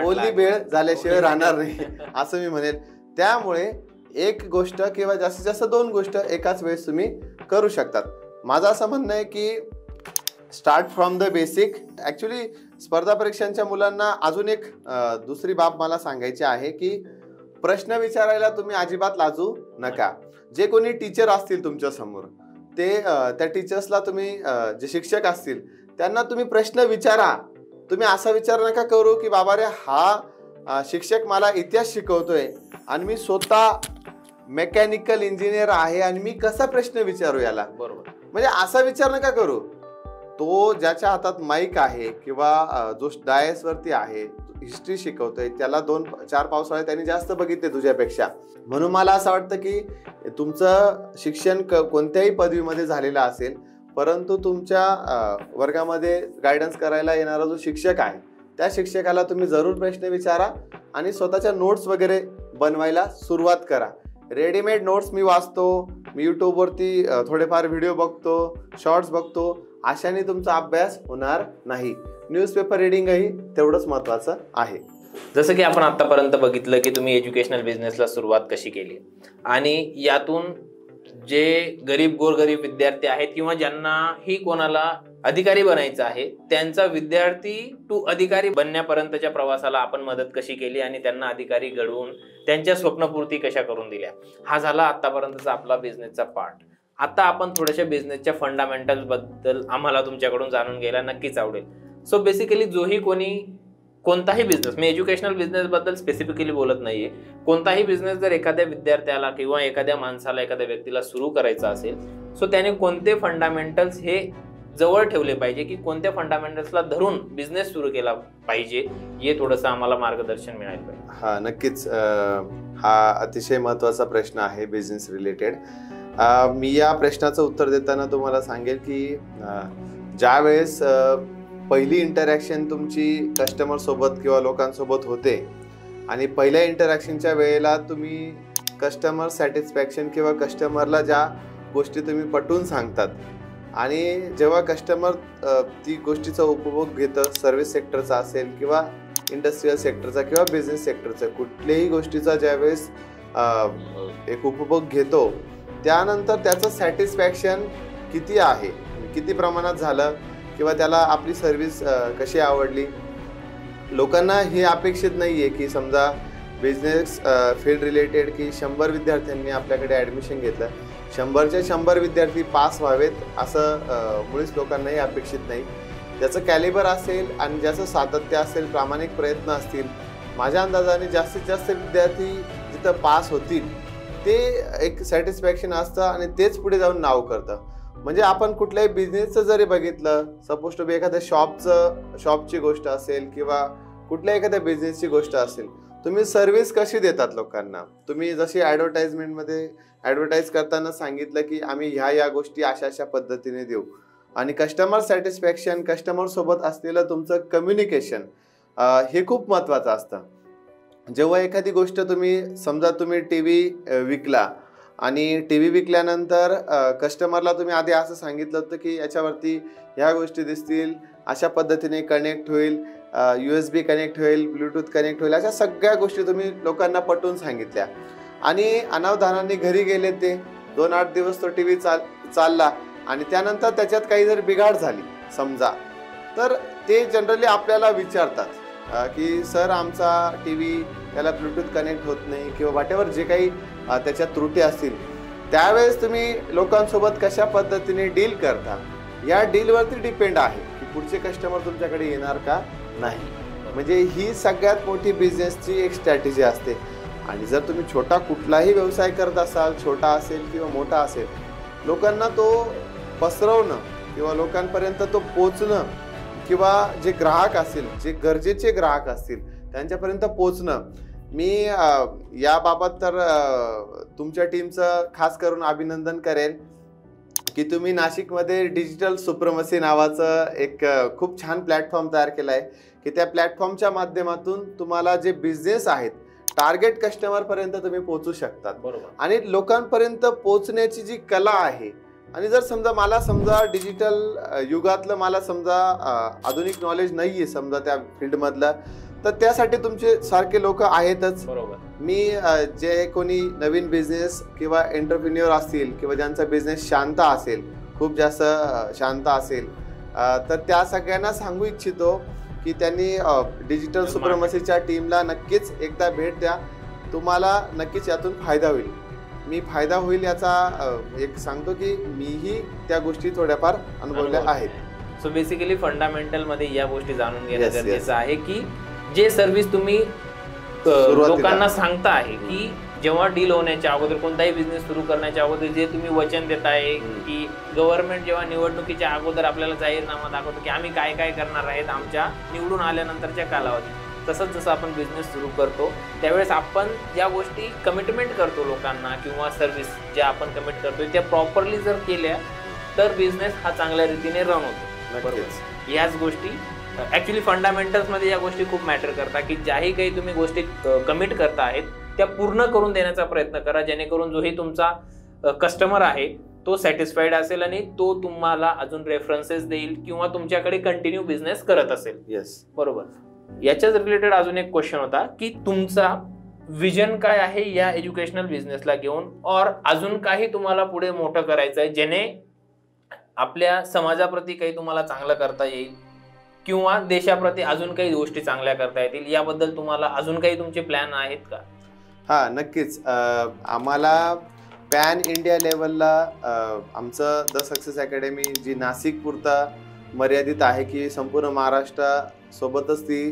ओली भेळ झाल्याशिवाय राहणार नाही असं मी म्हणेल. त्यामुळे एक गोष्ट किंवा जास्तीत जास्त 2 गोष्ट एकाच वेळेस तुम्ही करू शकतात. माझं असं म्हणणं आहे की start from the basic. Actually स्पर्धा परीक्षांच्या मुलांना अजून एक दुसरी बाब मला सांगायची आहे की प्रश्न विचारायला तुम्ही अजिबात लाजू नका. जे कोणी टीचर असतील तुमच्या समोर ते त्या टीचर्सला तुम्ही जे शिक्षक असतील त्यांना तुम्ही प्रश्न विचारा. तुम्ही असा विचार नका करू की बाबा रे हा शिक्षक मला इतिहास शिकवतोय आणि मी स्वतः मेकॅनिकल इंजिनियर आहे आणि मी कसा प्रश्न विचारू याला. बरोबर. म्हणजे असा विचार नका करू. तो ज्याच्या हातात माईक आहे किंवा जो डायसवरती आहे, हिस्ट्री शिकवतोय, त्याला 2-4 पावसाळे त्यांनी जास्त बघितले तुझ्यापेक्षा. म्हणून मला असं वाटतं की तुमचं शिक्षण कोणत्याही पदवीमध्ये झालेलं असेल, परंतु तुमच्या वर्गामध्ये गायडन्स करायला येणारा जो शिक्षक आहे त्या शिक्षकाला तुम्ही जरूर प्रश्न विचारा आणि स्वतःच्या नोट्स वगैरे बनवायला सुरुवात करा. रेडीमेड नोट्स मी वाचतो, मी यूट्यूबवरती थोडेफार व्हिडिओ बघतो, शॉर्ट्स बघतो, अशाने तुमचा अभ्यास होणार नाही. न्यूजपेपर रिडिंगही तेवढंच महत्त्वाचं आहे. जसं की आपण आतापर्यंत बघितलं की तुम्ही एज्युकेशनल बिझनेसला सुरुवात कशी केली आणि यातून जे गोरगरीब विद्यार्थी आहेत किंवा ज्यांनाही कोणाला अधिकारी बनायचं आहे त्यांचा विद्यार्थी टू अधिकारी बनण्यापर्यंतच्या प्रवासाला आपण मदत कशी केली आणि त्यांना अधिकारी घडवून त्यांच्या स्वप्नपूर्ती कशा करून दिल्या. हा झाला आतापर्यंतचा आपला बिझनेसचा पार्ट. आता आपण थोड्याशा बिझनेसच्या फंडामेंटल्स बद्दल आम्हाला तुमच्याकडून जाणून घ्यायला नक्कीच आवडेल. सो बेसिकली जोही कोणी कोणताही बिझनेस, मी एज्युकेशनल बिझनेस बद्दल स्पेसिफिकली बोलत नाहीये, कोणताही बिझनेस जर एखाद्या विद्यार्थ्याला किंवा एखाद्या माणसाला, एखाद्या व्यक्तीला सुरू करायचा असेल, सो त्याने कोणते फंडामेंटल्स हे जवळ ठेवले पाहिजे की कोणत्या फंडामेंटल्सला धरून बिझनेस सुरू केला पाहिजे, हे थोडंसं आम्हाला मार्गदर्शन मिळालं पाहिजे. हा, नक्कीच. हा अतिशय महत्त्वाचा प्रश्न आहे बिझनेस रिलेटेड. मी या प्रश्नाचं उत्तर देताना तुम्हाला सांगेल की ज्या वेळेस पहिली इंटरॅक्शन तुमची कस्टमर सोबत किंवा लोकांसोबत होते आणि पहिल्या इंटरॅक्शनच्या वेळेला तुम्ही कस्टमर सॅटिस्फॅक्शन किंवा कस्टमरला ज्या गोष्टी तुम्ही पटवून सांगतात आणि जेव्हा कस्टमर ती गोष्टीचा उपभोग घेतं, सर्व्हिस सेक्टरचा असेल किंवा इंडस्ट्रीयल सेक्टरचा किंवा बिझनेस सेक्टरचा, कुठल्याही गोष्टीचा ज्यावेळेस एक उपभोग घेतो त्यानंतर त्याचं सॅटिस्फॅक्शन किती आहे, किती प्रमाणात झालं किंवा त्याला आपली सर्व्हिस कशी आवडली. लोकांना हे अपेक्षित नाही आहे की समजा बिझनेस फील्ड रिलेटेड की 100 विद्यार्थ्यांनी आपल्याकडे ॲडमिशन घेतलं, 100च्या 100 विद्यार्थी पास व्हावेत असं मुळीच लोकांनाही अपेक्षित नाही. ज्याचं कॅलिबर असेल आणि ज्याचं सातत्य असेल, प्रामाणिक प्रयत्न असतील, माझ्या अंदाजाने जास्तीत जास्त विद्यार्थी जिथं पास होतील ते एक सॅटिस्फॅक्शन असतं आणि तेच पुढे जाऊन नाव करतं. म्हणजे आपण कुठल्याही बिझनेसचं जरी बघितलं, सपोज टू बी एखाद्या शॉपची गोष्ट असेल किंवा कुठल्या एखाद्या बिझनेसची गोष्ट असेल, तुम्ही सर्व्हिस कशी देतात लोकांना. तुम्ही जशी ॲडव्हर्टाइजमेंटमध्ये ॲडव्हर्टाईज करताना सांगितलं की आम्ही ह्या गोष्टी अशा पद्धतीने देऊ आणि कस्टमर सॅटिस्फॅक्शन, कस्टमरसोबत असलेलं तुमचं कम्युनिकेशन हे खूप महत्त्वाचं असतं. जेव्हा एखादी गोष्ट समजा तुम्ही TV विकला आणि TV विकल्यानंतर कस्टमरला तुम्ही आधी असं सांगितलं होतं की याच्यावरती ह्या गोष्टी दिसतील, अशा पद्धतीने कनेक्ट होईल, USB कनेक्ट होईल, ब्लूटूथ कनेक्ट होईल, अशा सगळ्या गोष्टी तुम्ही लोकांना पटवून सांगितल्या आणि अनावधानाने घरी गेले ते 2-8 दिवस तो TV चालला आणि त्यानंतर त्याच्यात काही जर बिघाड झाली समजा, तर ते जनरली आपल्याला विचारतात की सर आमचा TV त्याला ब्लूटूथ कनेक्ट होत नाही किंवा व्हॉटएव्हर जे काही त्याच्यात त्रुटी असतील, त्यावेळेस तुम्ही लोकांसोबत कशा पद्धतीने डील करता या डीलवरती डिपेंड आहे की पुढचे कस्टमर तुमच्याकडे येणार का नाही. म्हणजे ही सगळ्यात मोठी बिझनेसची एक स्ट्रॅटेजी असते. आणि जर तुम्ही छोटा कुठलाही व्यवसाय करत असाल, छोटा असेल किंवा मोठा असेल, लोकांना तो पसरवणं किंवा लोकांपर्यंत तो पोचणं किंवा जे ग्राहक असतील, जे गरजेचे ग्राहक असतील त्यांच्यापर्यंत पोचणं, मी याबाबत तर तुमच्या टीमचं खास करून अभिनंदन करेन की तुम्ही नाशिकमध्ये डिजिटल सुप्रमसी नावाचं एक खूप छान प्लॅटफॉर्म तयार केला आहे की त्या प्लॅटफॉर्मच्या माध्यमातून तुम्हाला जे बिझनेस आहेत टार्गेट कस्टमरपर्यंत तुम्ही पोहोचू शकतात. बरोबर. आणि लोकांपर्यंत पोहोचण्याची जी कला आहे, आणि जर समजा डिजिटल युगातलं मला समजा आधुनिक नॉलेज नाही आहे समजा त्या फील्डमधलं, तर त्यासाठी तुमचे सारखे लोक आहेतच. बरोबर. मी जे कोणी नवीन बिझनेस किंवा एंटरप्रिन्युअर असतील किंवा ज्यांचा बिझनेस शांत असेल, खूप जास्त शांत असेल, तर त्या सगळ्यांना सांगू इच्छितो की त्यांनी डिजिटल सुप्रमसीच्या टीमला नक्कीच एकदा भेट द्या. तुम्हाला नक्कीच यातून फायदा होईल. मी फायदा होईल याचा एक सांगतो की मीही त्या गोष्टी थोड्याफार अनुभवल्या आहेत. सो बेसिकली फंडामेंटल मध्ये या गोष्टी जाणून घेणं गरजेचं आहे की जे सर्व्हिस तुम्ही लोकांना सांगता आहे की जेव्हा डील होण्याच्या अगोदर, कोणताही बिझनेस सुरू करण्याच्या अगोदर जे तुम्ही वचन देताय की गव्हर्नमेंट जेव्हा निवडणुकीच्या अगोदर आपल्याला जाहीरनामा दाखवतो की आम्ही काय काय करणार आहेत आमच्या निवडून आल्यानंतरच्या कालावधीत, तसंच जसं आपण बिझनेस सुरू करतो त्यावेळेस आपण ज्या गोष्टी कमिटमेंट करतो लोकांना किंवा सर्व्हिस ज्या आपण कमिट करतोय त्या प्रॉपरली जर केल्या तर बिझनेस हा चांगल्या रीतीने रन होतो. बरोबर. याच गोष्टी ॲक्च्युली फंडामेंटल्समध्ये या गोष्टी खूप मॅटर करतात की ज्याही काही तुम्ही गोष्टी कमिट करता आहेत त्या पूर्ण करून देण्याचा प्रयत्न करा, जेणेकरून जोही तुमचा कस्टमर आहे तो सॅटिस्फाईड असेल आणि तो तुम्हाला अजून रेफरन्सेस देईल किंवा तुमच्याकडे कंटिन्यू बिझनेस करत असेल. येस, बरोबर. याच्याच रिलेटेड अजून एक क्वेश्चन होता की तुमचा विजन काय आहे या एज्युकेशनल बिझनेसला घेऊन, और अजून काही तुम्हाला पुढे मोठं करायचं आहे जेणे आपल्या समाजाप्रती काही तुम्हाला चांगलं करता येईल किंवा देशाप्रती अजून काही गोष्टी चांगल्या करता येतील, याबद्दल तुम्हाला अजून काही तुमचे प्लॅन आहेत का? हा, नक्कीच. आम्हाला पॅन इंडिया लेवलला आमचं द सक्सेस अकॅडमी जी नाशिक पुरता मर्यादित आहे की संपूर्ण महाराष्ट्रासोबतच ती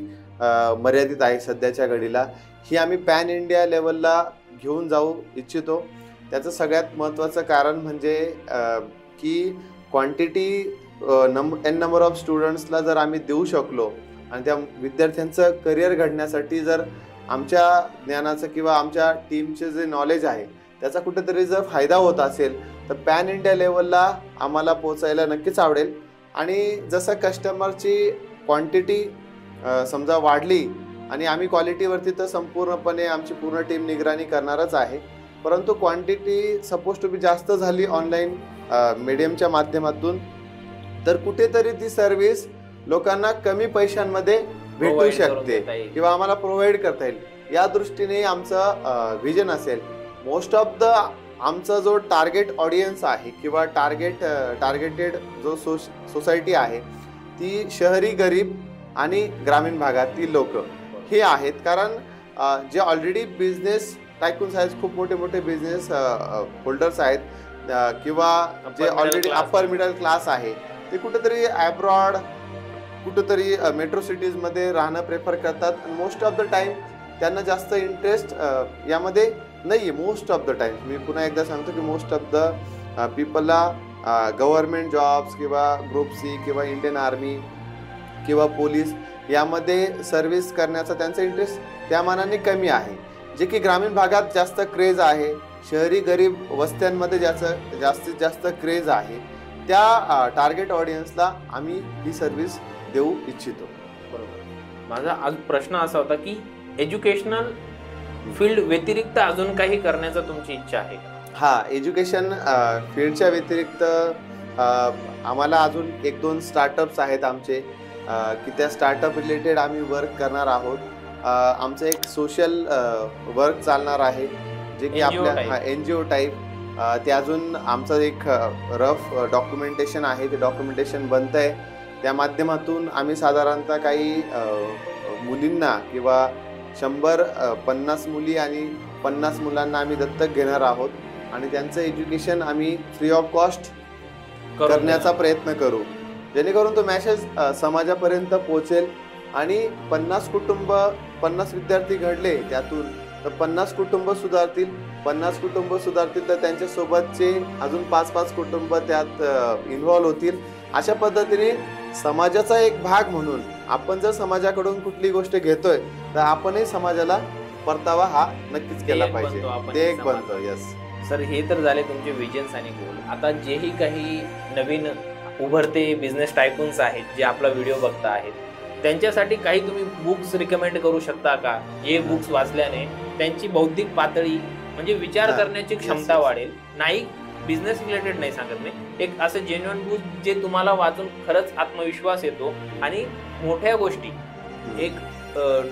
मर्यादित आहे सध्याच्या घडीला, ही आम्ही पॅन इंडिया लेवलला घेऊन जाऊ इच्छितो. त्याचं सगळ्यात महत्त्वाचं कारण म्हणजे की क्वांटिटी नंबर ऑफ स्टुडंट्सला जर आम्ही देऊ शकलो आणि त्या विद्यार्थ्यांचं करिअर घडण्यासाठी जर आमच्या ज्ञानाचं किंवा आमच्या टीमचे जे नॉलेज आहे त्याचा कुठेतरी जर फायदा होत असेल तर पॅन इंडिया लेवलला आम्हाला पोचायला नक्कीच आवडेल. आणि जसं कस्टमरची क्वांटिटी समजा वाढली आणि आम्ही क्वालिटीवरती तर संपूर्णपणे आमची पूर्ण टीम निगराणी करणारच आहे, परंतु क्वांटिटी सपोज टू बी जास्त झाली ऑनलाईन मीडियमच्या माध्यमातून तर कुठेतरी ती सर्व्हिस लोकांना कमी पैशांमध्ये भेटू शकते किंवा आम्हाला प्रोव्हाइड करता येईल. या दृष्टीने आमचं विजन असेल. मोस्ट ऑफ द आमचा जो टार्गेट ऑडियन्स आहे किंवा टार्गेटेड जो सोसायटी आहे ती शहरी गरीब आणि ग्रामीण भागातील लोक हे आहेत. कारण जे ऑलरेडी बिझनेस टायकून्स आहेत, खूप मोठे मोठे बिझनेस होल्डर्स आहेत किंवा जे ऑलरेडी अप्पर मिडल क्लास आहे ते कुठेतरी ॲब्रॉड कुठेतरी मेट्रो सिटीजमध्ये राहणं प्रेफर करतात. मोस्ट ऑफ द टाईम त्यांना जास्त इंटरेस्ट यामध्ये नाही आहे. मोस्ट ऑफ द टाईम मी पुन्हा एकदा सांगतो की मोस्ट ऑफ द पीपलला गव्हर्नमेंट जॉब्स किंवा ग्रुप सी किंवा इंडियन आर्मी किंवा पोलीस यामध्ये सर्व्हिस करण्याचा त्यांचा इंटरेस्ट त्या मानाने कमी आहे. जे की ग्रामीण भागात जास्त क्रेज आहे, शहरी गरीब वस्त्यांमध्ये ज्याचं जास्तीत जास्त क्रेज आहे, त्या टार्गेट ऑडियन्सला आम्ही ही सर्व्हिस देऊ इच्छितो. बरोबर. माझा आज प्रश्न असा होता की एज्युकेशनल फील्ड व्यतिरिक्त अजून काही करण्याचा तुमची इच्छा आहे का? हा, एज्युकेशन फील्डच्या व्यतिरिक्त आम्हाला अजून 1-2 स्टार्टअप्स आहेत आमचे की त्या स्टार्टअप रिलेटेड आम्ही वर्क करणार आहोत. आमचं एक सोशल वर्क चालणार आहे जे की आपल्या NGO टाईप. ते अजून आमचं एक रफ डॉक्युमेंटेशन आहे, ते डॉक्युमेंटेशन बनतं आहे. त्या माध्यमातून आम्ही साधारणतः काही मुलींना किंवा 150 मुली आणि 50 मुलांना आम्ही दत्तक घेणार आहोत आणि त्यांचं एज्युकेशन आम्ही फ्री ऑफ कॉस्ट करण्याचा प्रयत्न करू, जेणेकरून तो मेसेज समाजापर्यंत पोहोचेल आणि 50 विद्यार्थी घडले त्यातून तर 50 कुटुंब सुधारतील. 50 कुटुंब सुधारतील तर त्यांच्यासोबतचे अजून 5-5 कुटुंब त्यात इन्व्हॉल्व होतील. अशा पद्धतीने समाजाचा एक भाग म्हणून आपण जर समाजाकडून कुठली गोष्ट घेतोय तर आपणही समाजाला परतावा हा नक्कीच केला पाहिजे. ते एक बनतो. यस सर, हे तर झाले तुमचे विजन्स आणि गोल. आता जेही काही नवीन उभरते बिझनेस टायकून्स आहेत जे आपला व्हिडिओ बघता आहेत त्यांच्यासाठी काही तुम्ही बुक्स रिकमेंड करू शकता का, जे बुक्स वाचल्याने त्यांची बौद्धिक पातळी म्हणजे विचार करण्याची क्षमता वाढेल? नाही बिझनेस रिलेटेड नाही सांगत मी, एक असं जेन्युइन बुक जे तुम्हाला वाचून खरंच आत्मविश्वास येतो आणि मोठ्या गोष्टी, एक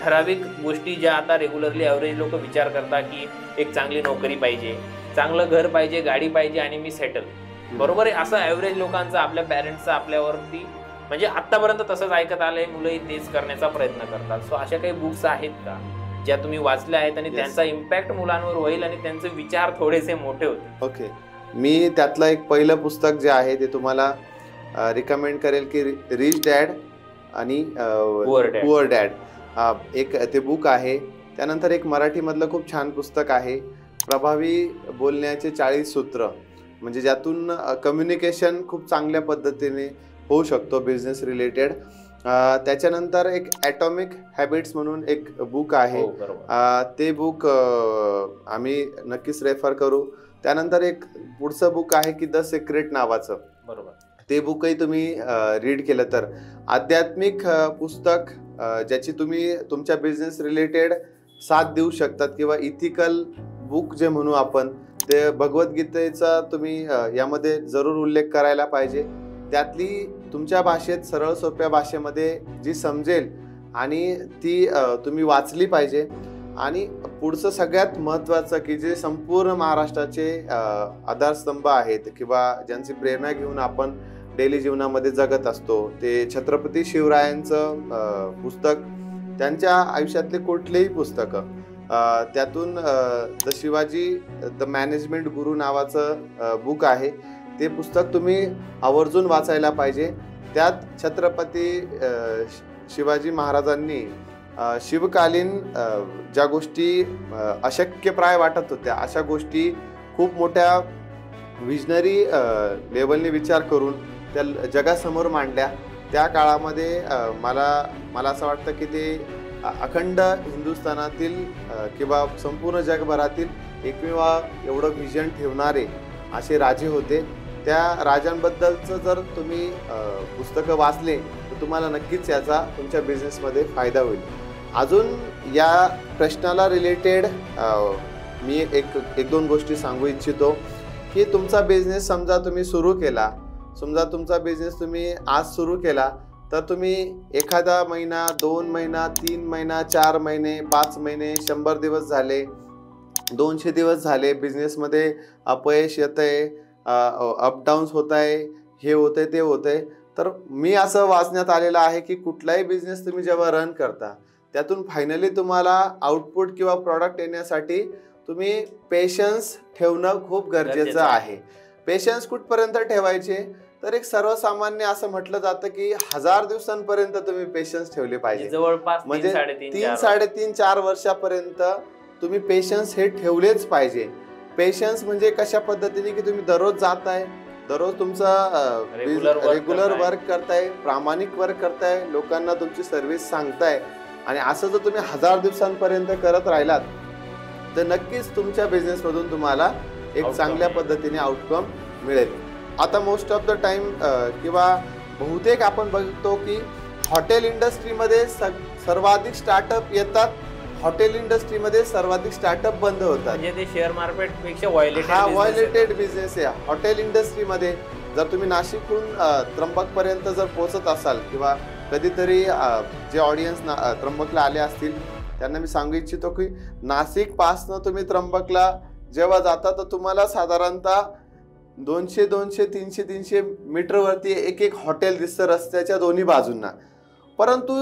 ठराविक गोष्टी ज्या आता रेग्युलरली ॲव्हरेज लोक विचार करतात की एक चांगली नोकरी पाहिजे, चांगलं घर पाहिजे, गाडी पाहिजे आणि मी सेटल. बरोबर आहे, असं ॲव्हरेज लोकांचं आपल्या पॅरेंट्सचं आपल्यावरती म्हणजे आतापर्यंत तसंच ऐकत आलंय, मुलंही तेच करण्याचा प्रयत्न करतात. सो अशा काही बुक्स आहेत का ज्या तुम्ही वाचल्या आहेत आणि त्यांचा इम्पॅक्ट मुलांवर होईल आणि त्यांचे विचार थोडेसे मोठे होते? ओके, मी त्यातलं एक पहिलं पुस्तक जे आहे ते तुम्हाला रिकमेंड करेल की रिच डॅड आणि पुअर डॅड एक ते बुक आहे. त्यानंतर एक मराठीमधलं खूप छान पुस्तक आहे प्रभावी बोलण्याचे 40 सूत्र, म्हणजे ज्यातून कम्युनिकेशन खूप चांगल्या पद्धतीने होऊ शकतो बिझनेस रिलेटेड. त्याच्यानंतर एक ॲटॉमिक हॅबिट्स म्हणून एक बुक आहे. ते बुक आम्ही नक्कीच रेफर करू. त्यानंतर एक पुढचं बुक आहे की द सिक्रेट नावाचं. बरोबर. ते बुकही तुम्ही रीड केलं तर आध्यात्मिक पुस्तक ज्याची तुम्ही तुमच्या बिझनेस रिलेटेड साथ देऊ शकतात, किंवा इथिकल बुक जे म्हणू आपण, ते भगवद्गीतेचा तुम्ही यामध्ये जरूर उल्लेख करायला पाहिजे. त्यातली तुमच्या भाषेत सरळ सोप्या भाषेमध्ये जी समजेल आणि ती तुम्ही वाचली पाहिजे. आणि पुढचं सगळ्यात महत्त्वाचं की जे संपूर्ण महाराष्ट्राचे आधारस्तंभ आहेत किंवा ज्यांची प्रेरणा घेऊन आपण डेली जीवनामध्ये जगत असतो, ते छत्रपती शिवरायांचं पुस्तक, त्यांच्या आयुष्यातले कुठलेही पुस्तकं, त्यातून द शिवाजी द मॅनेजमेंट गुरु नावाचं बुक आहे. ते पुस्तक तुम्ही आवर्जून वाचायला पाहिजे. त्यात छत्रपती शिवाजी महाराजांनी शिवकालीन ज्या गोष्टी अशक्यप्राय वाटत होत्या, अशा गोष्टी खूप मोठ्या विजनरी लेवलने विचार करून त्या जगासमोर मांडल्या. त्या काळामध्ये मला असं वाटतं की ते अखंड हिंदुस्थानातील किंवा संपूर्ण जगभरातील एकमेव एवढं व्हिजन ठेवणारे असे राजे होते. त्या राजांबद्दलचं जर तुम्ही पुस्तकं वाचले तर तुम्हाला नक्कीच याचा तुमच्या बिझनेसमध्ये फायदा होईल. अजून या प्रश्नाला रिलेटेड मी एक दोन गोष्टी सांगू इच्छितो की तुमचा बिझनेस समजा तुम्ही सुरू केला, समजा तुमचा बिझनेस तुम्ही आज सुरू केला, तर तुम्ही एखादा महिना, 2 महिना, 3 महिना, 4 महिने, 5 महिने, 100 दिवस झाले, 200 दिवस झाले, बिझनेसमध्ये अपयश येतंय, अपडाऊन्स होत आहे, हे होतंय ते होतंय, तर मी असं वाचण्यात आलेलं आहे की कुठलाही बिझनेस तुम्ही जेव्हा रन करता त्यातून फायनली तुम्हाला आउटपुट किंवा प्रॉडक्ट येण्यासाठी तुम्ही पेशन्स ठेवणं खूप गरजेचं आहे. पेशन्स कुठपर्यंत ठेवायचे, तर एक सर्वसामान्य असं म्हटलं जातं की 1000 दिवसांपर्यंत तुम्ही पेशन्स ठेवले पाहिजे. जवळपास म्हणजे 3-3.5-4 वर्षापर्यंत तुम्ही पेशन्स हे ठेवलेच पाहिजे. पेशन्स म्हणजे कशा पद्धतीने की तुम्ही दररोज जाताय, दररोज तुमचा रेग्युलर वर्क करताय, प्रामाणिक वर्क करताय, लोकांना तुमची सर्व्हिस सांगताय, आणि असं जर तुम्ही 1000 दिवसांपर्यंत करत राहिलात तर नक्कीच तुमच्या बिझनेसमधून तुम्हाला एक चांगल्या पद्धतीने आउटकम मिळेल. आता मोस्ट ऑफ द टाइम किंवा बहुतेक आपण बघतो की हॉटेल इंडस्ट्रीमध्ये सर्वाधिक स्टार्टअप येतात, हॉटेल इंडस्ट्रीमध्ये सर्वाधिक स्टार्टअप बंद होतात. म्हणजे ते शेअर मार्केट पेक्षा व्हायलेटेड बिझनेस आहे हॉटेल इंडस्ट्रीमध्ये. जर तुम्ही नाशिकहून त्र्यंबकपर्यंत जर पोहोचत असाल, किंवा कधीतरी जे ऑडियन्स त्र्यंबकला आले असतील त्यांना मी सांगू इच्छितो की नाशिकपासनं तुम्ही त्र्यंबकला जेव्हा जाता तर तुम्हाला साधारणतः 200-300 मीटरवरती एक हॉटेल दिसतं रस्त्याच्या दोन्ही बाजूंना. परंतु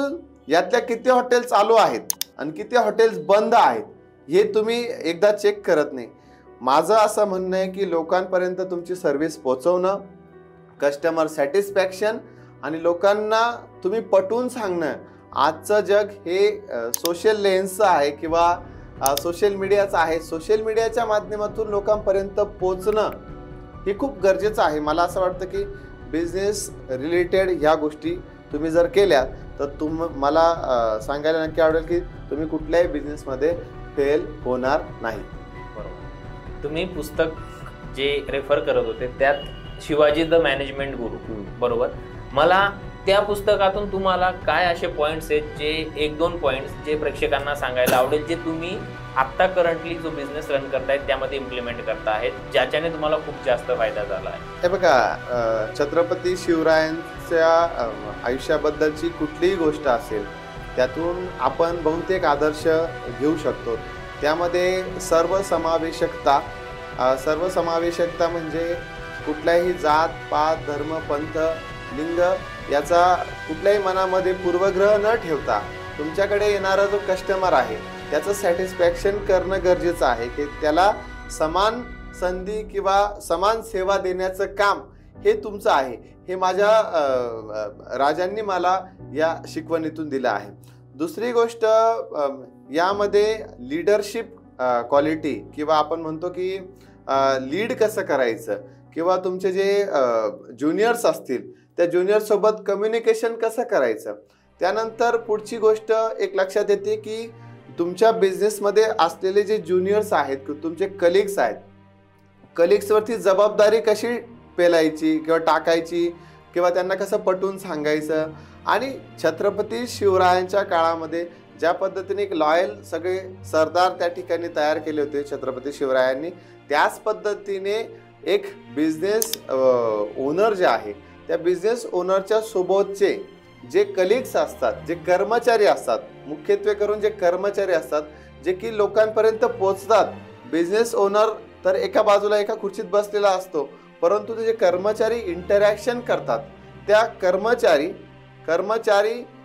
यातल्या किती हॉटेल चालू आहेत आणि किती हॉटेल्स बंद आहेत हे तुम्ही एकदा चेक करत नाही. माझं असं म्हणणं आहे की लोकांपर्यंत तुमची सर्व्हिस पोहोचवणं, कस्टमर सॅटिस्फॅक्शन, आणि लोकांना तुम्ही पटवून सांगणं. आजचं जग हे सोशल लेन्सचं आहे किंवा सोशल मीडियाचं आहे. सोशल मीडियाच्या माध्यमातून लोकांपर्यंत पोचणं हे खूप गरजेचं आहे. मला असं वाटतं की बिझनेस रिलेटेड ह्या गोष्टी तुम्ही जर केल्या तर मला सांगायला नक्की आवडेल की तुम्ही कुठल्याही बिझनेसमध्ये फेल होणार नाही. बरोबर. तुम्ही पुस्तक जे रेफर करत होते त्यात शिवाजी द मॅनेजमेंट गुरु, बरोबर. मला त्या पुस्तकातून तुम्हाला काय असे पॉईंट्स आहेत, जे 1-2 पॉईंट्स जे प्रेक्षकांना सांगायला आवडेल, जे तुम्ही आत्ता करंटली जो बिझनेस रन करतायत त्यामध्ये इम्प्लिमेंट करता आहेत, ज्याच्याने तुम्हाला खूप जास्त फायदा झाला आहे? हे बघा, छत्रपती शिवरायांच्या आयुष्याबद्दलची कुठलीही गोष्ट असेल त्यातून आपण बहुतेक आदर्श घेऊ शकतो. त्यामध्ये सर्वसमावेशकता म्हणजे कुठल्याही जात, पात, धर्म, पंथ, लिंग याचा कुठल्याही मनामध्ये पूर्वग्रह न ठेवता तुमच्याकडे येणारा जो कस्टमर आहे त्याचं सॅटिस्फॅक्शन करणं गरजेचं आहे, की त्याला समान संधी किंवा समान सेवा देण्याचं काम हे तुमचं आहे. हे माझ्या राजांनी मला या शिकवणीतून दिलं आहे. दुसरी गोष्ट, यामध्ये लीडरशिप क्वालिटी किंवा आपण म्हणतो की लीड कसं करायचं किंवा तुमचे जे ज्युनियर्स असतील त्या ज्युनियरसोबत कम्युनिकेशन कसं करायचं. त्यानंतर पुढची गोष्ट एक लक्षात येते की तुमच्या बिझनेसमध्ये असलेले जे ज्युनियर्स आहेत तुमचे कलिग्स आहेत, कलिग्सवरती जबाबदारी कशी पेलायची किंवा टाकायची किंवा त्यांना कसं पटवून सांगायचं. आणि छत्रपती शिवरायांच्या काळामध्ये ज्या पद्धतीने एक लॉयल सगळे सरदार त्या ठिकाणी तयार केले होते छत्रपती शिवरायांनी, त्याच पद्धतीने एक बिझनेस ओनर जे आहे त्या बिझनेस ओनरच्या सोबतचे जे कलिग्स असतात, जे कर्मचारी असतात, मुख्यत्वे करून जे कर्मचारी असतात जे की लोकांपर्यंत पोहोचतात. बिझनेस ओनर तर एका बाजूला एका खुर्चीत बसलेला असतो, परंतु ते जे कर्मचारी इंटरॅक्शन करतात त्या कर्मचारी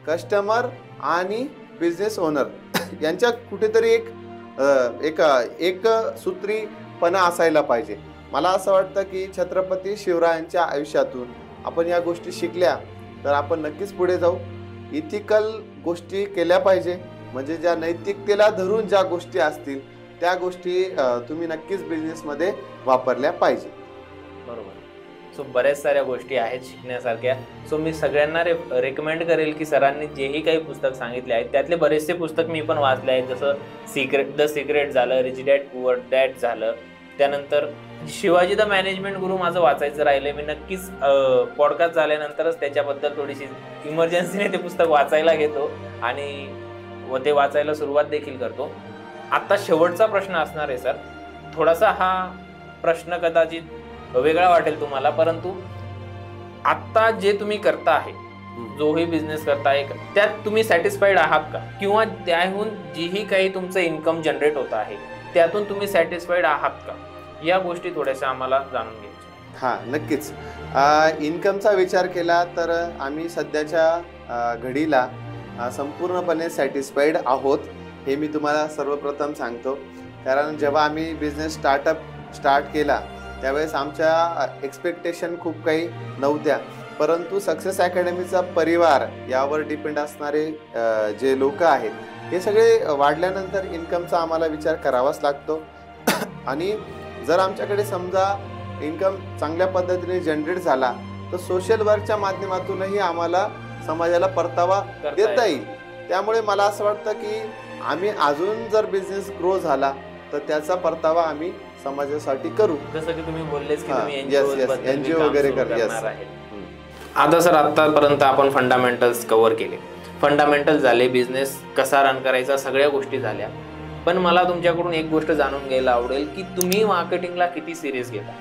कस्टमर आणि बिझनेस ओनर यांच्या कुठेतरी एक सूत्रीपणा असायला पाहिजे. मला असं वाटतं की छत्रपती शिवरायांच्या आयुष्यातून आपण या गोष्टी शिकल्या तर आपण नक्कीच पुढे जाऊ. इथिकल गोष्टी केल्या पाहिजे, म्हणजे ज्या नैतिकतेला धरून ज्या गोष्टी असतील त्या गोष्टी तुम्ही नक्कीच बिझनेसमध्ये वापरल्या पाहिजे. बरोबर. सो बऱ्याच साऱ्या गोष्टी आहेत शिकण्यासारख्या. सो मी सगळ्यांना रेकमेंड करेल की सरांनी जेही काही पुस्तक सांगितले आहेत त्यातले बरेचसे पुस्तक मी पण वाचले आहेत. जसं द सिक्रेट झालं, रिच डॅड पुअर डॅड झालं, त्यानंतर शिवाजी द मॅनेजमेंट गुरु माझं वाचायचं राहिलं. मी नक्कीच पॉडकास्ट झाल्यानंतरच त्याच्याबद्दल थोडीशी इमर्जन्सीने ते पुस्तक वाचायला घेतो आणि ते वाचायला सुरुवात देखील करतो. आता शेवटचा प्रश्न असणार आहे सर. थोडासा हा प्रश्न कदाचित वेगळा वाटेल तुम्हाला, परंतु आता जे तुम्ही करता आहे, जोही बिझनेस करताय त्यात तुम्ही सॅटिस्फाईड आहात का, किंवा त्याहून जेही काही तुमचं इन्कम जनरेट होत आहे त्यातून तुम्ही सॅटिस्फाईड आहात का, या गोष्टी थोड्याशा आम्हाला जाणून घ्यायच्या. हां, नक्कीच. इन्कमचा विचार केला तर आम्ही सध्याच्या घडीला संपूर्णपणे सॅटिस्फाईड आहोत हे मी तुम्हाला सर्वप्रथम सांगतो. कारण जेव्हा आम्ही बिझनेस स्टार्ट केला त्यावेळेस आमच्या एक्सपेक्टेशन खूप काही नव्हत्या, परंतु सक्सेस अकॅडमीचा परिवार, यावर डिपेंड असणारे जे लोक आहेत हे सगळे वाढल्यानंतर इन्कमचा आम्हाला विचार करावाच लागतो. आणि जर आमच्याकडे समजा इन्कम चांगल्या पद्धतीने जनरेट झाला तर सोशल वर्कच्या माध्यमातूनही आम्हाला समाजाला परतावा देता येईल. त्यामुळे मला असं वाटतं की आम्ही अजून जर बिझनेस ग्रो झाला तर त्याचा परतावा आम्ही समाजासाठी करू. जसं की तुम्ही बोललेच की तुम्ही एनजीओ वगैरे करणार आहे. आता सर, आतापर्यंत आपण फंडामेंटल्स कव्हर केले, फंडामेंटल झाले, बिझनेस कसा रन करायचा, सगळ्या गोष्टी झाल्या. पण मला तुमच्याकडून एक गोष्ट जाणून घ्यायला आवडेल की तुम्ही मार्केटिंगला किती सिरियस घेता.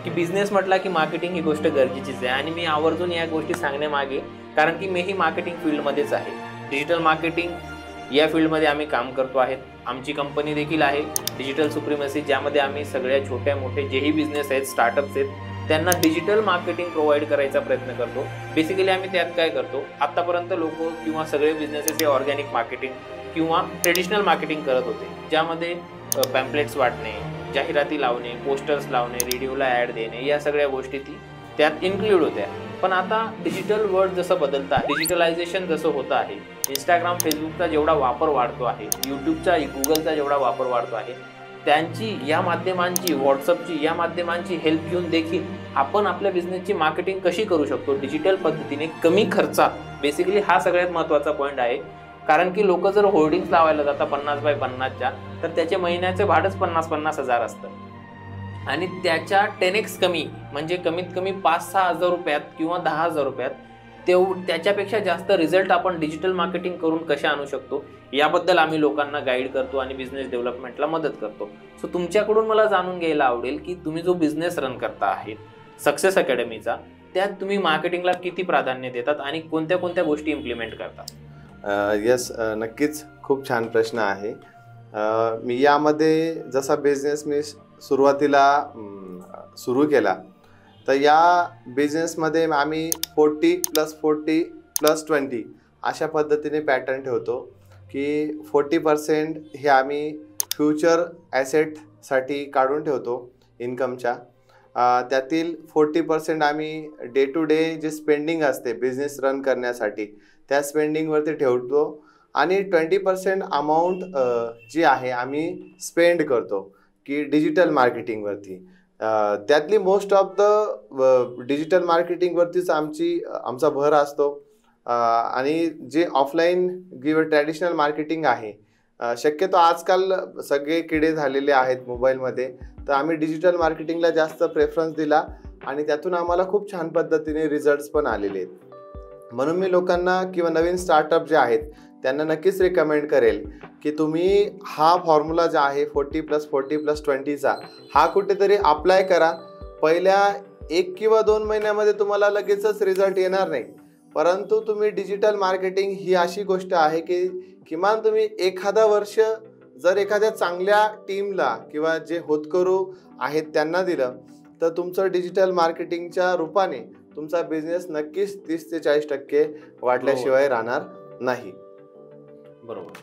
की बिझनेस म्हटला की मार्केटिंग ही गोष्ट गरजेचीच आहे, आणि मी आवर्जून या गोष्टी सांगण्यामागे कारण की मीही मार्केटिंग फील्डमध्येच आहे. डिजिटल मार्केटिंग या फील्डमध्ये आम्ही काम करतो आहेत. आमची कंपनी देखील आहे डिजिटल सुप्रीमसी, ज्यामध्ये आम्ही सगळ्या छोट्या मोठे जेही बिझनेस आहेत, स्टार्टअप्स आहेत, त्यांना डिजिटल मार्केटिंग प्रोव्हाइड करायचा प्रयत्न करतो. बेसिकली आम्ही त्यात काय करतो, आत्तापर्यंत लोक किंवा सगळे बिझनेसेस हे ऑर्गॅनिक मार्केटिंग किंवा ट्रेडिशनल मार्केटिंग करत होते, ज्यामध्ये पॅम्पलेट्स वाटणे, जाहिराती लावणे, पोस्टर्स लावणे, रेडिओला ॲड देणे, या सगळ्या गोष्टी त्यात इन्क्लूड होत्या. पण आता डिजिटल वर्ल्ड जसं बदलतं आहे, डिजिटलायझेशन जसं होतं आहे, इंस्टाग्राम फेसबुकचा जेवढा वापर वाढतो आहे, यूट्यूबचा गुगलचा जेवढा वापर वाढतो आहे, त्यांची या माध्यमांची, व्हॉट्सअपची या माध्यमांची हेल्प घेऊन देखील आपण आपल्या बिझनेसची मार्केटिंग कशी करू शकतो डिजिटल पद्धतीने कमी खर्चात. बेसिकली हा सगळ्यात महत्त्वाचा पॉईंट आहे. कारण की लोक जर होर्डिंग्स लावायला जातात 50 बाय 50च्या, तर त्याचे महिन्याचे भाडंच 50-50 हजार असतं, आणि त्याच्या 10x कमी, म्हणजे कमीत कमी 5-6 हजार रुपयात किंवा 10 हजार रुपयात त्याच्यापेक्षा जास्त रिझल्ट आपण डिजिटल मार्केटिंग करून कसे आणू शकतो, याबद्दल आम्ही लोकांना गाईड करतो आणि बिझनेस डेव्हलपमेंटला मदत करतो. सो तुमच्याकडून मला जाणून घ्यायला आवडेल की तुम्ही जो बिझनेस रन करता आहात सक्सेस अकॅडमीचा, त्यात तुम्ही मार्केटिंगला किती प्राधान्य देतात आणि कोणत्या कोणत्या गोष्टी इम्प्लिमेंट करतात. यस, नक्कीच खूप छान प्रश्न आहे. मी यामध्ये जसा बिझनेस मी सुरुवातीला सुरू केला तर या बिझनेसमध्ये आम्ही 40+40+20 अशा पद्धतीने पॅटर्न ठेवतो की 40% हे आम्ही फ्युचर ॲसेटसाठी काढून ठेवतो इन्कमच्या. त्यातील 40% आम्ही डे टू डे जे स्पेंडिंग असते बिझनेस रन करण्यासाठी त्या स्पेंडिंगवरती ठेवतो. आणि 20% अमाऊंट जी आहे आम्ही स्पेंड करतो की डिजिटल मार्केटिंगवरती. त्यातली मोस्ट ऑफ द डिजिटल मार्केटिंगवरतीच आमचा भर असतो. आणि जे ऑफलाईन किंवा ट्रॅडिशनल मार्केटिंग आहे, शक्यतो आजकाल सगळे किडे झालेले आहेत मोबाईलमध्ये, तर आम्ही डिजिटल मार्केटिंगला जास्त प्रेफरन्स दिला आणि त्यातून आम्हाला खूप छान पद्धतीने रिझल्ट्स पण आलेले आहेत. म्हणून मी लोकांना किंवा नवीन स्टार्टअप जे आहेत त्यांना नक्कीच रिकमेंड करेल की तुम्ही हा फॉर्म्युला जो आहे 40+40+20चा हा कुठेतरी अप्लाय करा. पहिल्या 1 किंवा 2 महिन्यामध्ये तुम्हाला लगेचच रिझल्ट येणार नाही, परंतु तुम्ही डिजिटल मार्केटिंग ही अशी गोष्ट आहे की किमान तुम्ही एखादा वर्ष जर एखाद्या चांगल्या टीमला किंवा जे होतकरू आहेत त्यांना दिलं तर तुमचं डिजिटल मार्केटिंगच्या रूपाने तुमचा बिझनेस नक्कीच 30 ते 40% वाढल्याशिवाय राहणार नाही. बरोबर.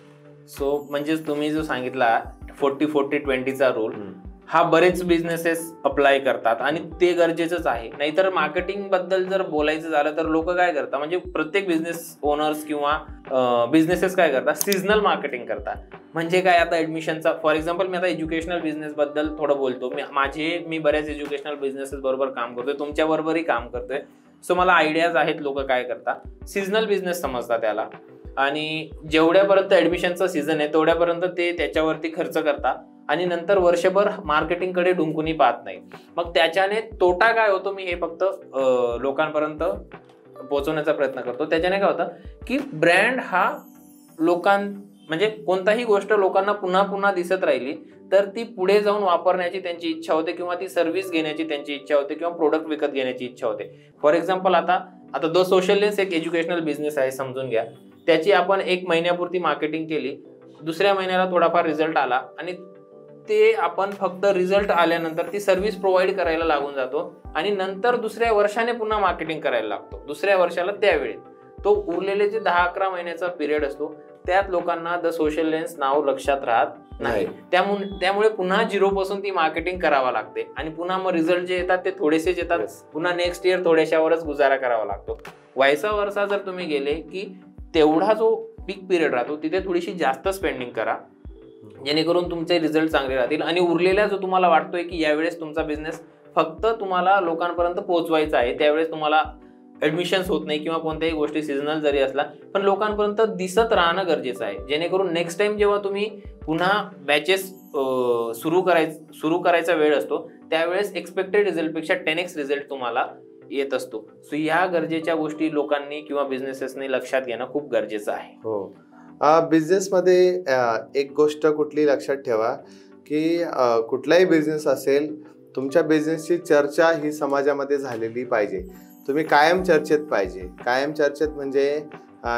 सो म्हणजे तुम्ही जो सांगितला 40-40-20चा रूल, हा बरेच बिझनेसेस अप्लाय करतात आणि ते गरजेचंच आहे. नाहीतर मार्केटिंग बद्दल जर बोलायचं झालं तर लोक काय करतात, म्हणजे प्रत्येक बिझनेस ओनर्स किंवा बिझनेसेस काय करतात, सीझनल मार्केटिंग करतात. म्हणजे काय, आता ऍडमिशनचा फॉर एक्झाम्पल मी आता एज्युकेशनल बिझनेस बद्दल थोडं बोलतो. मी बऱ्याच एज्युकेशनल बिझनेसेस बरोबर काम करतोय, तुमच्या बरोबरही काम करतोय. सो मला आयडियाज आहेत लोक काय करतात, सीझनल बिझनेस समजतात त्याला, आणि जेवढ्यापर्यंत ऍडमिशनचा सीझन आहे तेवढ्यापर्यंत ते त्याच्यावरती खर्च करतात आणि नंतर वर्षभर मार्केटिंगकडे डुंकूनही पाहत नाही. मग त्याच्याने तोटा काय होतो, मी हे फक्त लोकांपर्यंत पोहोचवण्याचा प्रयत्न करतो. त्याच्याने काय होतं की ब्रँड हा म्हणजे कोणताही गोष्ट लोकांना पुन्हा पुन्हा दिसत राहिली तर ती पुढे जाऊन वापरण्याची त्यांची इच्छा होते किंवा ती सर्व्हिस घेण्याची त्यांची इच्छा होते किंवा प्रोडक्ट विकत घेण्याची इच्छा होते. फॉर एक्झाम्पल आता द सोशल लेन्स एक एज्युकेशनल बिझनेस आहे समजून घ्या. त्याची आपण 1 महिन्यापुरती मार्केटिंग केली, दुसऱ्या महिन्याला थोडाफार रिझल्ट आला आणि ते आपण फक्त रिझल्ट आल्यानंतर ती सर्व्हिस प्रोव्हाइड करायला लागून जातो आणि नंतर दुसऱ्या वर्षाने पुन्हा मार्केटिंग करायला लागतो. दुसऱ्या वर्षाला त्यावेळी तो उरलेले जे 10-11 महिन्याचा पिरियड असतो त्यात लोकांना द सोशल लेन्स नाव लक्षात राहत नाही. त्यामुळे पुन्हा 0 पासून ती मार्केटिंग करावा लागते आणि पुन्हा मग रिझल्ट जे येतात ते थोडेसेच येतात. पुन्हा नेक्स्ट इयर थोड्याशावरच गुजारा करावा लागतो. व्हायसा वर्षा जर तुम्ही गेले की तेवढा जो पीक पिरियड राहतो तिथे थोडीशी जास्त स्पेंडिंग करा जेणेकरून तुमचे रिझल्ट चांगले राहतील. आणि उरलेला जो तुम्हाला वाटतोय की यावेळेस तुमचा बिझनेस फक्त तुम्हाला लोकांपर्यंत पोहोचवायचा आहे, त्यावेळेस तुम्हाला ऍडमिशन्स होत नाही किंवा कोणत्याही गोष्टी सीझनल जरी असला पण लोकांपर्यंत दिसत राहणं गरजेचं आहे, जेणेकरून नेक्स्ट टाइम जेव्हा तुम्ही पुन्हा बॅचेस सुरू करायचा वेळ असतो त्यावेळेस एक्सपेक्टेड रिझल्टपेक्षा 10x रिझल्ट तुम्हाला येत असतो. सो या गरजेच्या गोष्टी लोकांनी किंवा बिझनेसेसनी लक्षात घेणं खूप गरजेचं आहे. हो, बिझनेसमध्ये एक गोष्ट कुठली लक्षात ठेवा की कुठलाही बिझनेस असेल, तुमच्या बिझनेसची चर्चा ही समाजामध्ये झालेली पाहिजे. तुम्ही कायम चर्चेत पाहिजे. कायम चर्चेत म्हणजे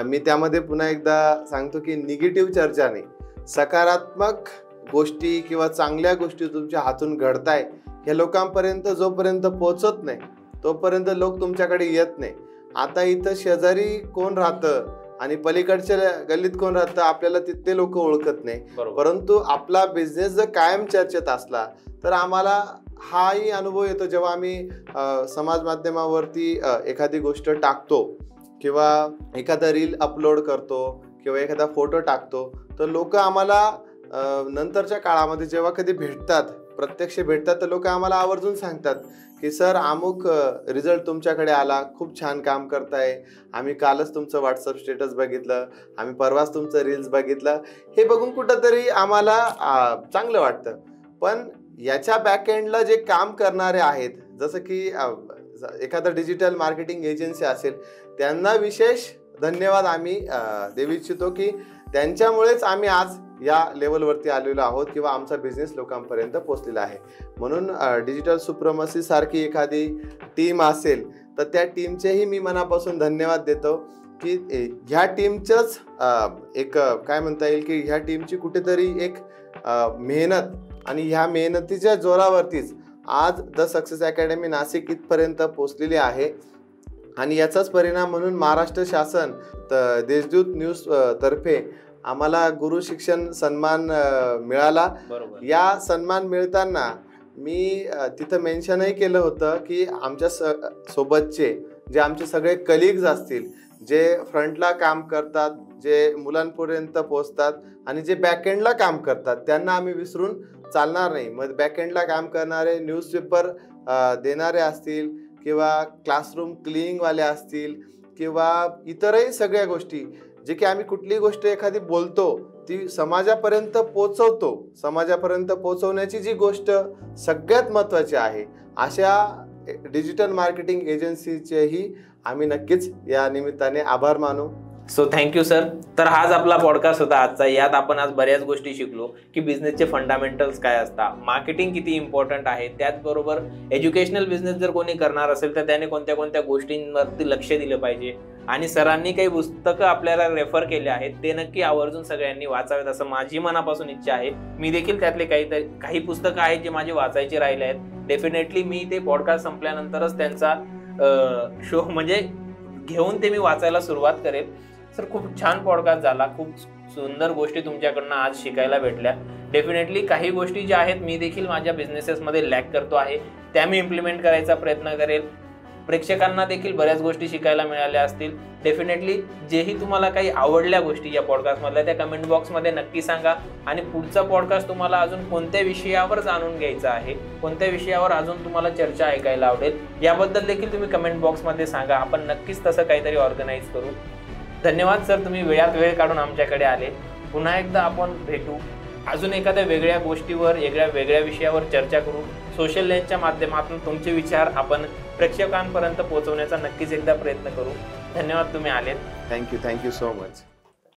मी त्यामध्ये पुन्हा एकदा सांगतो की निगेटिव्ह चर्चा नाही, सकारात्मक गोष्टी किंवा चांगल्या गोष्टी तुमच्या हातून घडताय ह्या लोकांपर्यंत जोपर्यंत पोहोचत नाही तोपर्यंत लोक तुमच्याकडे येत नाही. आता इथं शेजारी कोण राहतं आणि पलीकडच्या गल्लीत कोण राहतं आपल्याला तिथले लोक ओळखत नाही, परंतु आपला बिझनेस जर कायम चर्चेत असला तर आम्हाला हाही अनुभव येतो जेव्हा आम्ही समाज माध्यमावरती एखादी गोष्ट टाकतो किंवा एखादा रील अपलोड करतो किंवा एखादा फोटो टाकतो तर लोक आम्हाला नंतरच्या काळामध्ये जेव्हा कधी प्रत्यक्ष भेटतात तर लोक आम्हाला आवर्जून सांगतात की सर अमुक रिझल्ट तुमच्याकडे आला, खूप छान काम करताय, आम्ही कालच तुमचं व्हॉट्सअप स्टेटस बघितलं, आम्ही परवाच तुमचं रील्स बघितलं. हे बघून कुठंतरी आम्हाला चांगलं वाटतं. पण याच्या बॅकएंडला जे काम करणारे आहेत, जसं की एखादा डिजिटल मार्केटिंग एजन्सी असेल, त्यांना विशेष धन्यवाद आम्ही देऊ इच्छितो की त्यांच्यामुळेच आम्ही आज या लेवलवरती आलेलो आहोत किंवा आमचा बिझनेस लोकांपर्यंत पोहोचलेला आहे. म्हणून डिजिटल सुप्रमसी सारखी एखादी टीम असेल तर त्या टीमचेही मी मनापासून धन्यवाद देतो की ह्या टीमचंच एक काय म्हणता येईल की ह्या टीमची कुठेतरी एक मेहनत आणि ह्या मेहनतीच्या जोरावरतीच आज द सक्सेस अकॅडमी नाशिक इथपर्यंत पोहोचलेली आहे. आणि याचाच परिणाम म्हणून महाराष्ट्र शासन देशदूत न्यूज तर्फे आम्हाला गुरु शिक्षण सन्मान मिळाला. या सन्मान मिळताना मी तिथं मेन्शनही केलं होतं की आमच्या सोबतचे जे आमचे सगळे कलिग्ज असतील जे फ्रंटला काम करतात, जे मुलांपर्यंत पोहोचतात आणि जे बॅकएंडला काम करतात त्यांना आम्ही विसरून चालणार नाही. मग बॅकएंडला काम करणारे न्यूजपेपर देणारे असतील किंवा क्लासरूम क्लिनिंगवाले असतील किंवा इतरही सगळ्या गोष्टी, जे की आम्ही कुठलीही गोष्ट एखादी बोलतो ती समाजापर्यंत पोचवतो, समाजापर्यंत पोचवण्याची जी गोष्ट सगळ्यात महत्त्वाची आहे, अशा डिजिटल मार्केटिंग एजन्सीचेही आम्ही नक्कीच या निमित्ताने आभार मानू. So thank you sir. तर हाच आपला पॉडकास्ट होता आजचा. यात आपण आज बऱ्याच गोष्टी शिकलो की बिझनेसचे फंडामेंटल्स काय असतात, मार्केटिंग किती इम्पॉर्टंट आहे, त्याचबरोबर एज्युकेशनल बिझनेस जर कोणी करणार असेल तर त्याने कोणत्या कोणत्या गोष्टींवरती लक्ष दिलं पाहिजे. आणि सरांनी काही पुस्तकं आपल्याला रेफर केले आहेत, ते नक्की आवर्जून सगळ्यांनी वाचावेत असं माझी मनापासून इच्छा आहे. मी देखील त्यातले काही पुस्तकं आहेत जे माझे वाचायचे राहिले आहेत. डेफिनेटली मी ते पॉडकास्ट संपल्यानंतरच त्यांचा शो म्हणजे घेऊन ते मी वाचायला सुरुवात करेल. सर खूप छान पॉडकास्ट झाला, खूप सुंदर गोष्टी तुमच्याकडनं आज शिकायला भेटल्या. डेफिनेटली काही गोष्टी ज्या आहेत मी देखील माझ्या बिझनेसेसमध्ये लॅक करतो आहे, त्या मी इम्प्लिमेंट करायचा प्रयत्न करेल. प्रेक्षकांना देखील बऱ्याच गोष्टी शिकायला मिळाल्या असतील. डेफिनेटली जेही तुम्हाला काही आवडल्या गोष्टी या पॉडकास्टमधल्या त्या कमेंट बॉक्समध्ये नक्की सांगा. आणि पुढचा पॉडकास्ट तुम्हाला अजून कोणत्या विषयावर जाणून घ्यायचा आहे, कोणत्या विषयावर अजून तुम्हाला चर्चा ऐकायला आवडेल, याबद्दल देखील तुम्ही कमेंट बॉक्समध्ये सांगा. आपण नक्कीच तसं काहीतरी ऑर्गनाईज करू. धन्यवाद सर, तुम्ही वेळात वेळ काढून आमच्याकडे आले. पुन्हा एकदा आपण भेटू, अजून एखाद्या वेगळ्या गोष्टीवर, वेगळ्या विषयावर चर्चा करू. सोशल लेन्सच्या माध्यमातून तुमचे विचार आपण प्रेक्षकांपर्यंत पोहोचवण्याचा नक्कीच एकदा प्रयत्न करू. धन्यवाद, तुम्ही आलेत. Thank you so much.